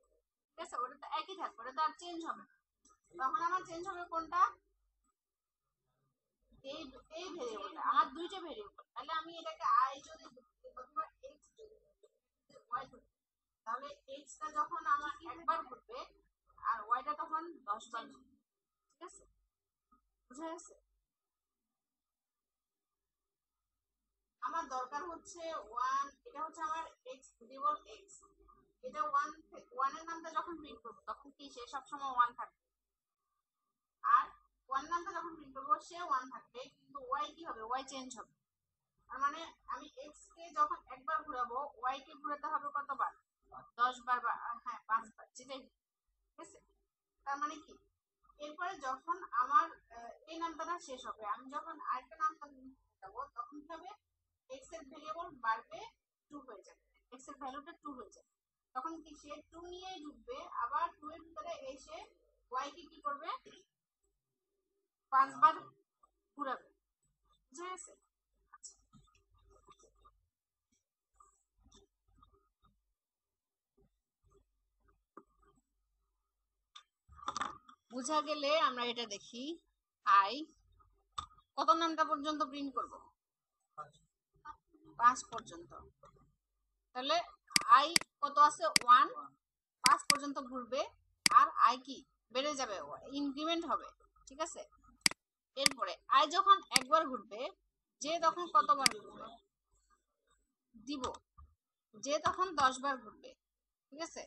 ঠিক আছে? ওটা তো একই থাকবে, ওটা তো আর চেঞ্জ হবে না। তখন আমার চেঞ্জ হবে কোনটা? এই এই ভেরিয়েবলটা। আমার দুইটা ভেরিয়েবল, তাহলে আমি এটাকে আই যদি অথবা এক্স যদি ওয়াই ধরি, তাহলে এক্সটা যখন আমার একবার ঘুরবে আর ওয়াইটা তখন 10 বার ঘুরবে, ঠিক আছে? বুঝা গেছে? আমার দরকার হচ্ছে 1, এটা হচ্ছে আমার এক্স ভেরিয়েবল এক্স, এটা 1 এর নামটা যখন প্রিন্ট করব তখন কি সে সবসময় 1 থাকবে, আর 1 নামটা যখন প্রিন্ট করব সে 1 থাকবে, কিন্তু ওয়াই কি হবে? ওয়াই চেঞ্জ হবে। তার মানে আমি এক্স কে যখন একবার ঘোরাবো ওয়াই কে ঘোরাতে হবে কতবার? 10 বার বা হ্যাঁ 5 বার, যেটাই, ঠিক আছে? তার মানে কি, এরপরে যখন আমার এই নামটা শেষ হবে, আমি যখন আরেকটা নামটা যাবো তখন কি হবে? এক্স এর ভেরিয়েবল বাড়বে, 2 হয়ে যাবে, এক্স এর ভ্যালুটা 2 হয়ে যাবে। তখন কি সে 2 নিয়েই ঢুকবে, আবার 2 এর ভিতরে এসে ওয়াই কে কি করবে? 5 বার ঘুরাবে, বুঝা গেছে? আচ্ছা, বুঝা গেলে আমরা এটা দেখি, আই কত নামটা পর্যন্ত প্রিন্ট করব? 5 পর্যন্ত। তাহলে আই কত আছে? 1, 5 পর্যন্ত ঘুরবে, আর আই কি বেড়ে যাবে, ইনক্রিমেন্ট হবে, ঠিক আছে? এরপরে আই যখন একবার ঘুরবে, যে তখন কতবার ঘুরবে? দিব, যে তখন 10 বার ঘুরবে, ঠিক আছে?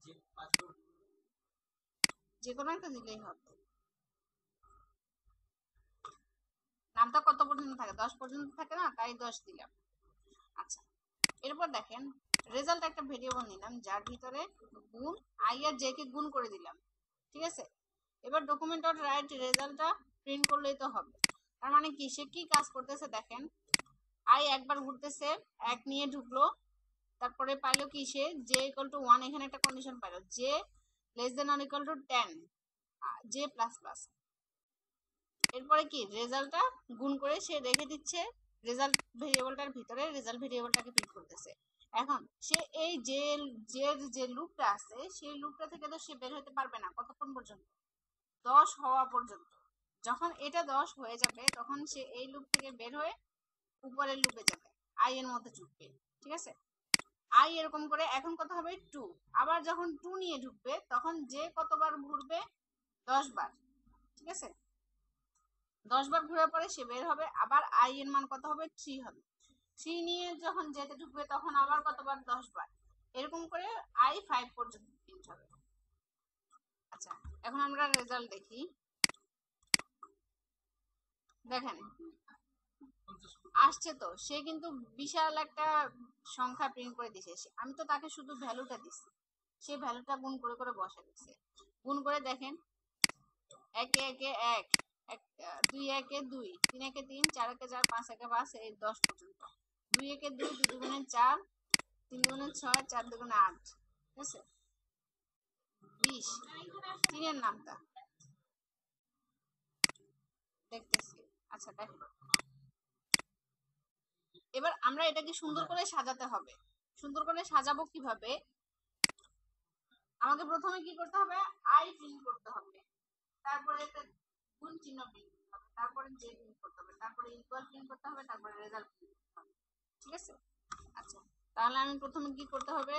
যে পাসওয়ার্ড যে কোনো একটা দিলেই হবে। নামটা কত পর্যন্ত থাকে? 10 পর্যন্ত থাকে না, তাই 10 দিলাম। আচ্ছা, এরপর দেখেন, রেজাল্ট একটা ভেরিয়েবল নিলাম যার ভিতরে গুণ আই আর জে কে গুণ করে দিলাম, ঠিক আছে? এবার ডকুমেন্ট ডট রাইট রেজাল্টটা প্রিন্ট করলেই তো হবে। তার মানে কি, সে কি কাজ করতেছে দেখেন, আই একবার ঘুরতেছে, 1 নিয়ে ঢুকলো, তারপরে পাইলো কি সে জে ইকুয়াল টু 1, এখানে একটা কন্ডিশন পাইলো, J less than or equal to 10, J plus plus. এরপরে কি রেজাল্টটা গুণ করে সে রেখে দিচ্ছে রেজাল্ট ভেরিয়েবলটার ভিতরে, রেজাল্ট ভেরিয়েবলটাকে প্রিন্ট করতেছে। এখন সে এই যে লুপটা আছে সেই লুপটা থেকে তো সে বের হতে পারবে না, কতক্ষণ পর্যন্ত? 10 হওয়া পর্যন্ত। যখন এটা 10 হয়ে যাবে তখন সে এই লুপ থেকে বের হয়ে উপরের লুপে যাবে, আই এর মধ্যে ঢুকবে, ঠিক আছে? আই এরকম করে, এখন কত হবে? 2। আবার যখন 2 নিয়ে ঢুকবে তখন যে কতবার ঘুরবে? 10 বার, ঠিক আছে? 10 বার ঘোরার পরে সে বের হবে, আবার আই এর মান কত হবে? 3 হবে। 3 নিয়ে যখন যেতে ঢুকবে তখন আবার কতবার? 10 বার। এরকম করে আই 5 পর্যন্ত প্রিন্ট হবে। আচ্ছা, এখন আমরা রেজাল্ট দেখি। দেখেন আসছে তো, সে কিন্তু বিশাল একটা সংখ্যা প্রিন্ট করে দিয়েছে। আমি তো তাকে শুধু ভ্যালুটা দিছি, সে ভ্যালুটা গুণ করে করে বসে দিচ্ছে। গুণ করে দেখেন, 1 1 1, 2 1 2, 3 1 3, 4 1 4, 5 1 5, এই 10 পর্যন্ত। 2 1 2, 2 2 4, 3 2 6, 4 2 8, ঠিক আছে? 20, 3 এর নামটা দেখতেছি। আচ্ছা দেখো, এবার আমরা এটাকে সুন্দর করে সাজাতে হবে। সুন্দর করে সাজাবো কিভাবে? আমাকে প্রথমে কি করতে হবে? আই প্রিন্ট করতে হবে, তারপরে একটা গুণ চিহ্ন প্রিন্ট করতে হবে, তারপরে জে প্রিন্ট করতে হবে, তারপরে ইকুয়াল প্রিন্ট করতে হবে, তারপরে রেজাল্ট প্রিন্ট করতে হবে, ঠিক আছে? আচ্ছা, তাহলে আমি প্রথমে কি করতে হবে?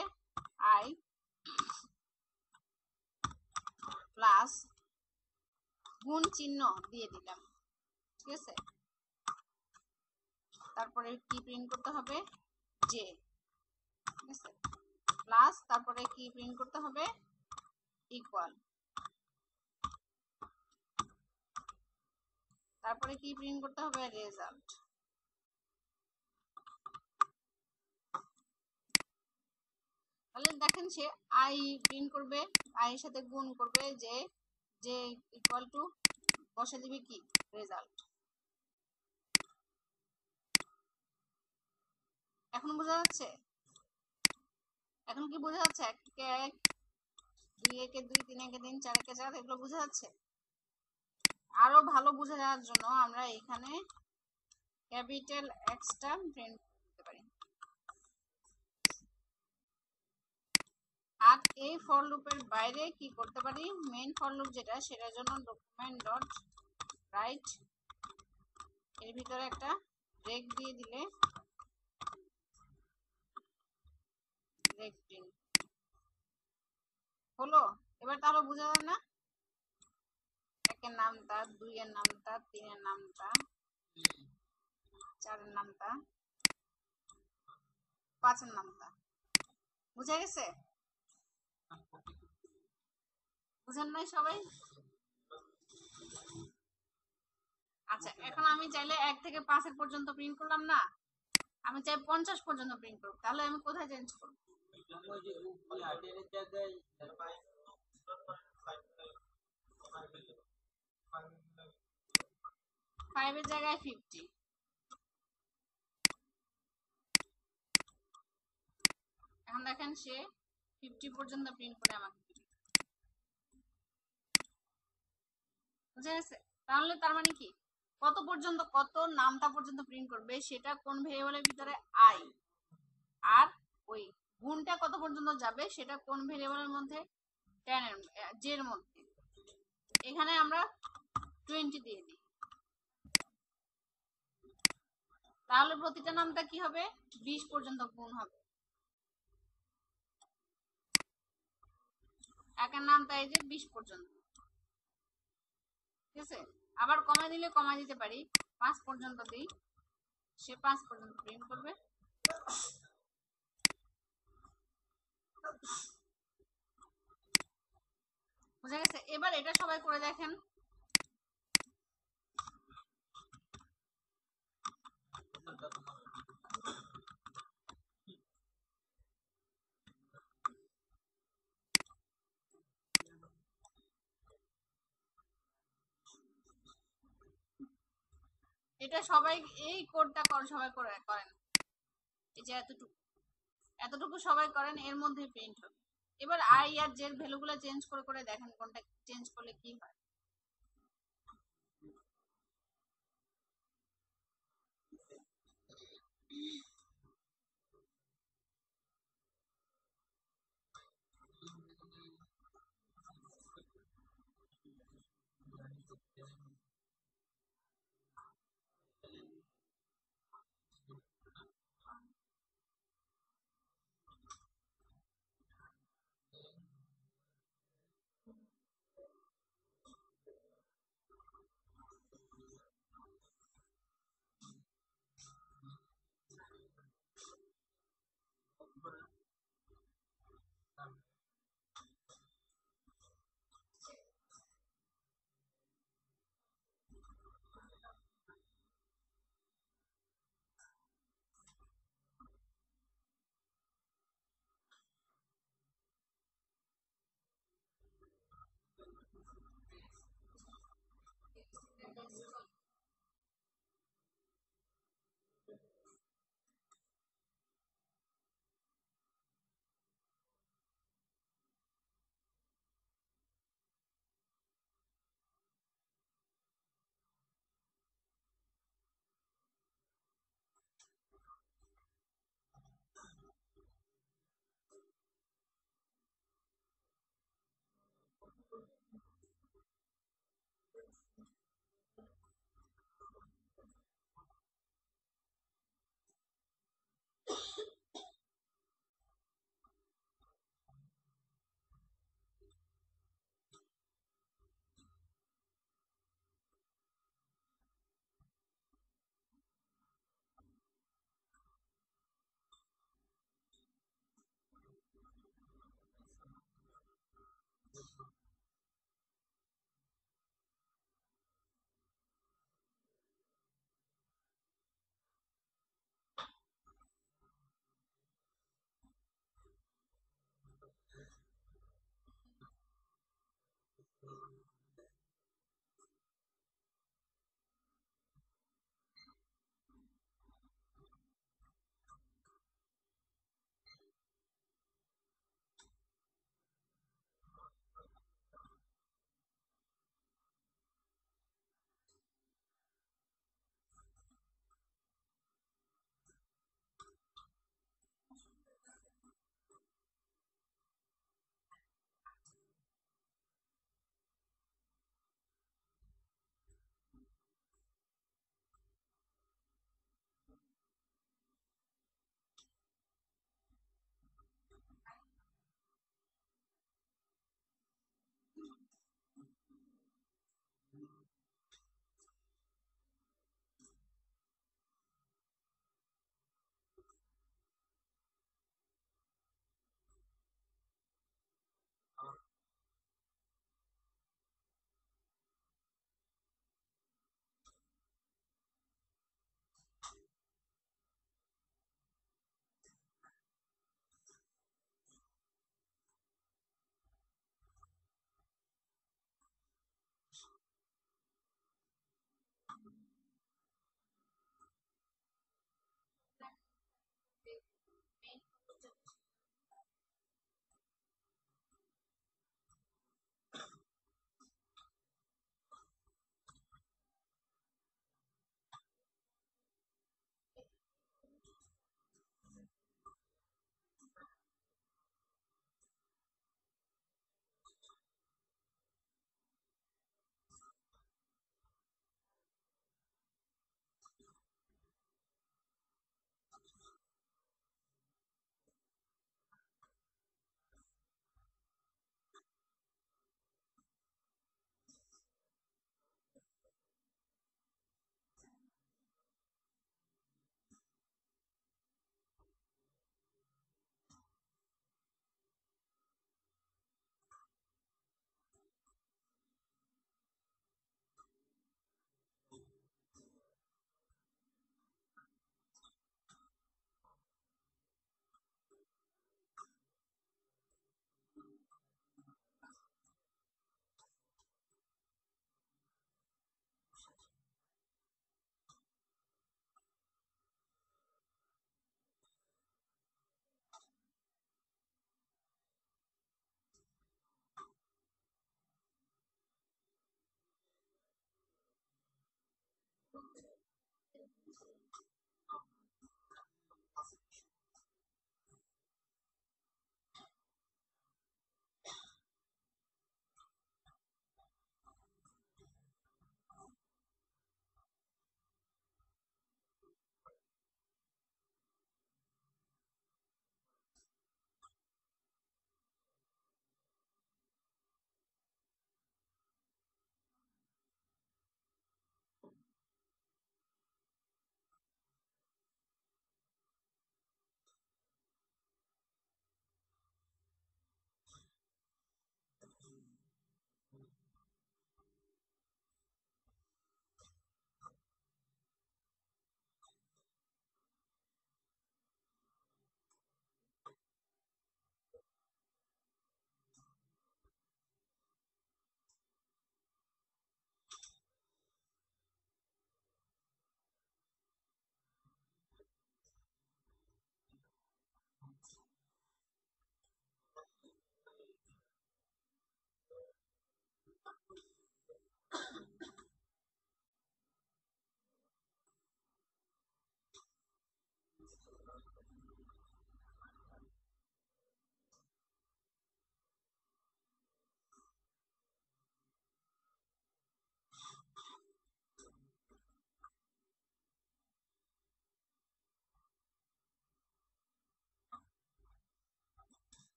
আই প্লাস গুণ চিহ্ন দিয়ে দিলাম, ঠিক আছে? তারপরে কি প্রিন্ট করতে হবে? জে, ঠিক আছে? প্লাস তারপরে কি প্রিন্ট করতে হবে, ইকুয়াল, তারপরে কি প্রিন্ট করতে হবে, রেজাল্ট। তাহলে দেখেন সে আই প্রিন্ট করবে, আই এর সাথে গুণ করবে, যে যে ইকুয়াল টু বসে দিবে কি, রেজাল্ট। এখন বোঝা যাচ্ছে? এখন কি বোঝা যাচ্ছে? 1 কে 1, 2 একে 2, 3 একে 3, 4 একে 4, এগুলো বোঝা যাচ্ছে? আরো ভালো বোঝা যাওয়ার জন্য আমরা এখানে ক্যাপিটাল এক্সটা প্রিন্ট করতে পারি। আর এই ফর লুপের বাইরে কি করতে পারি, মেইন ফর লুপ যেটা, সেটার জন্য ডকুমেন্ট ডট রাইট এর ভিতরে একটা ব্রেক দিয়ে দিলে ব্রেক প্রিন্ট হলো। এবার তাহলে বোঝা যায় না, 1 এর নামটা, 2 এর নামটা, 3 এর নামটা, 4 এর নামটা, 5 এর নামটা বুঝা গেছে? বুঝেন নাই সবাই? আচ্ছা, এখন আমি চাইলে 1 থেকে 5 এর পর্যন্ত প্রিন্ট করলাম না, আমি চাই 50 পর্যন্ত প্রিন্ট করব, তাহলে আমি কোথায় চেঞ্জ করব? ওই যে ওই আটের জায়গায় 5 এর জায়গায় 50। এখন দেখেন সে 50 পর্যন্ত প্রিন্ট করে আমাকে দিবে। বুঝা গেছে? তাহলে তার মানে কি, কত পর্যন্ত, কত নামটা পর্যন্ত প্রিন্ট করবে সেটা কোন ভেরিয়েবলের ভিতরে, আই। আর ওই গুণটা কত পর্যন্ত যাবে সেটা কোন ভেরিয়েবলের মধ্যে, 10 এর, জে এর মধ্যে। এখানে আমরা 20 দিয়ে দিই, তাহলে প্রতিটা নামটা কি হবে, 20 পর্যন্ত গুণ হবে। একের নামটা এই যে 20 পর্যন্ত, ঠিক আছে? আবার কমাই দিলে কমাই দিতে পারি, 5 পর্যন্ত দিই, সে 5 পর্যন্ত প্রিন্ট করবে। বুঝা গেছে? এবার এটা সবাই করে দেখেন। এটা সবাই, এই কোডটা সবাই করেন, এই যে এতটুকু, এতটুকু সবাই করেন, এর মধ্যে প্রিন্ট হবে। এবার আই আর জের ভ্যালুগুলো চেঞ্জ করে করে দেখেন কোনটা চেঞ্জ করলে কি হয়।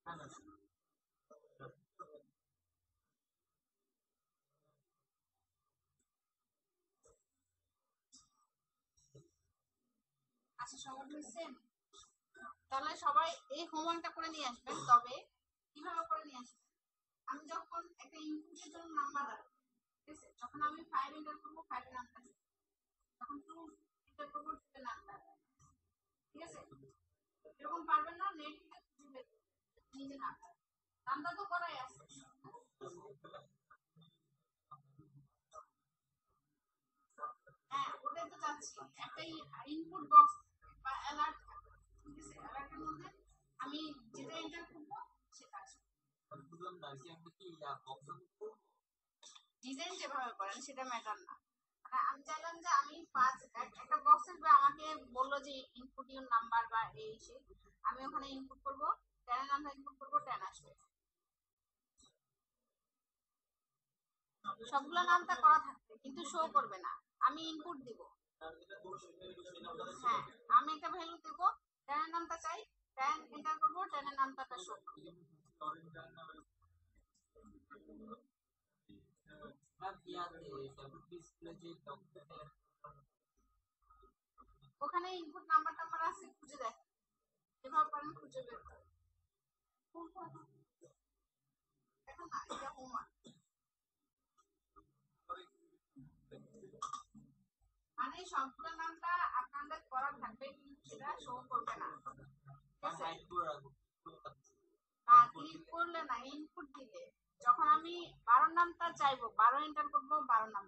না না আচ্ছা সবার হয়েছে? তাহলে সবাই এই হোমওয়ার্কটা করে নিয়ে আসবেন। তবে কিভাবে করে নিয়ে আসবেন, আমি যখন একটা ইনপুটের জন্য নাম্বার রাখবো, ঠিক আছে, যখন আমি 5 এন্টার করবো 5 এর নাম্বার, যখন 2 এন্টার করবো 2 এর নাম্বার, ঠিক আছে, এরকম পারবেন না নেট থেকে খুঁজে বের করতে, নিজে নাম্বার নাম্বার তো করাই আছে। হ্যাঁ ওটাই তো চাচ্ছি, একটা ইনপুট বক্স বা অ্যালার্ট থাকে, ঠিক আছে, অ্যালার্টের মধ্যে আমি যেটা এন্টার করবো সেটা আসবে। বুঝলাম না কি আমি কি বক্স ডিজাইন যেভাবে করেন সেটা ম্যাটার না। মানে আমি চাইলাম যে আমি একটা বক্স আসবে, আমাকে বললো যে ইনপুট ইউর নাম্বার বা এই সেই, আমি ওখানে ইনপুট করব 10 এর নাম্বার, ইনপুট করব 10 আসবে, সবগুলো নামটা করা থাকবে কিন্তু শো করবে না, আমি ইনপুট দিব। হ্যাঁ আমি একটা ভ্যালু দেব, 10 এর নামটা চাই, 10 এন্টার করব, 10 এর নামটা শো করবে। ওখানে ইনপুট নাম্বার টাম্বার আছে, খুঁজে দেখ, যেভাবে পারেন খুঁজে বের করো। এখন না এটা হোমওয়ার্ক, মানে সবগুলো নামটা আপনাদের করা থাকবে কিন্তু সেটা শো করবে না, ঠিক আছে। ক্লিক করলে না, ইনপুট দিলে যখন আমি 12 নামটা চাইবো, 12 এন্টার করবো, 12 নাম,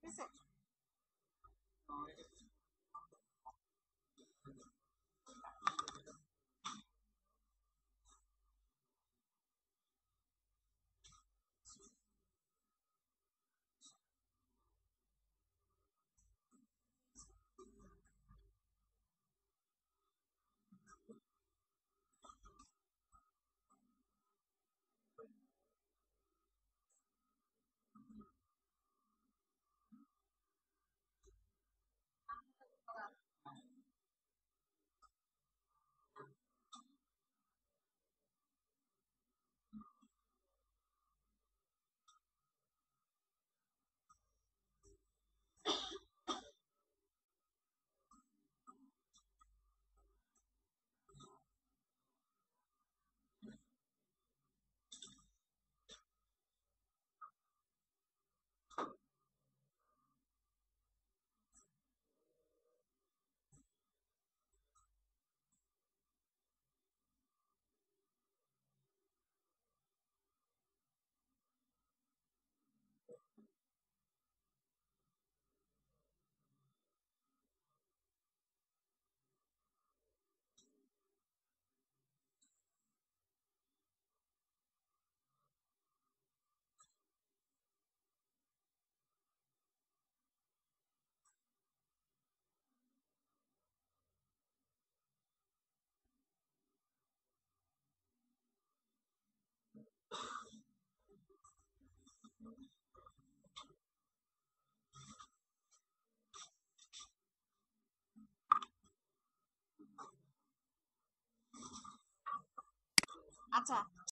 ঠিক আছে। আচ্ছা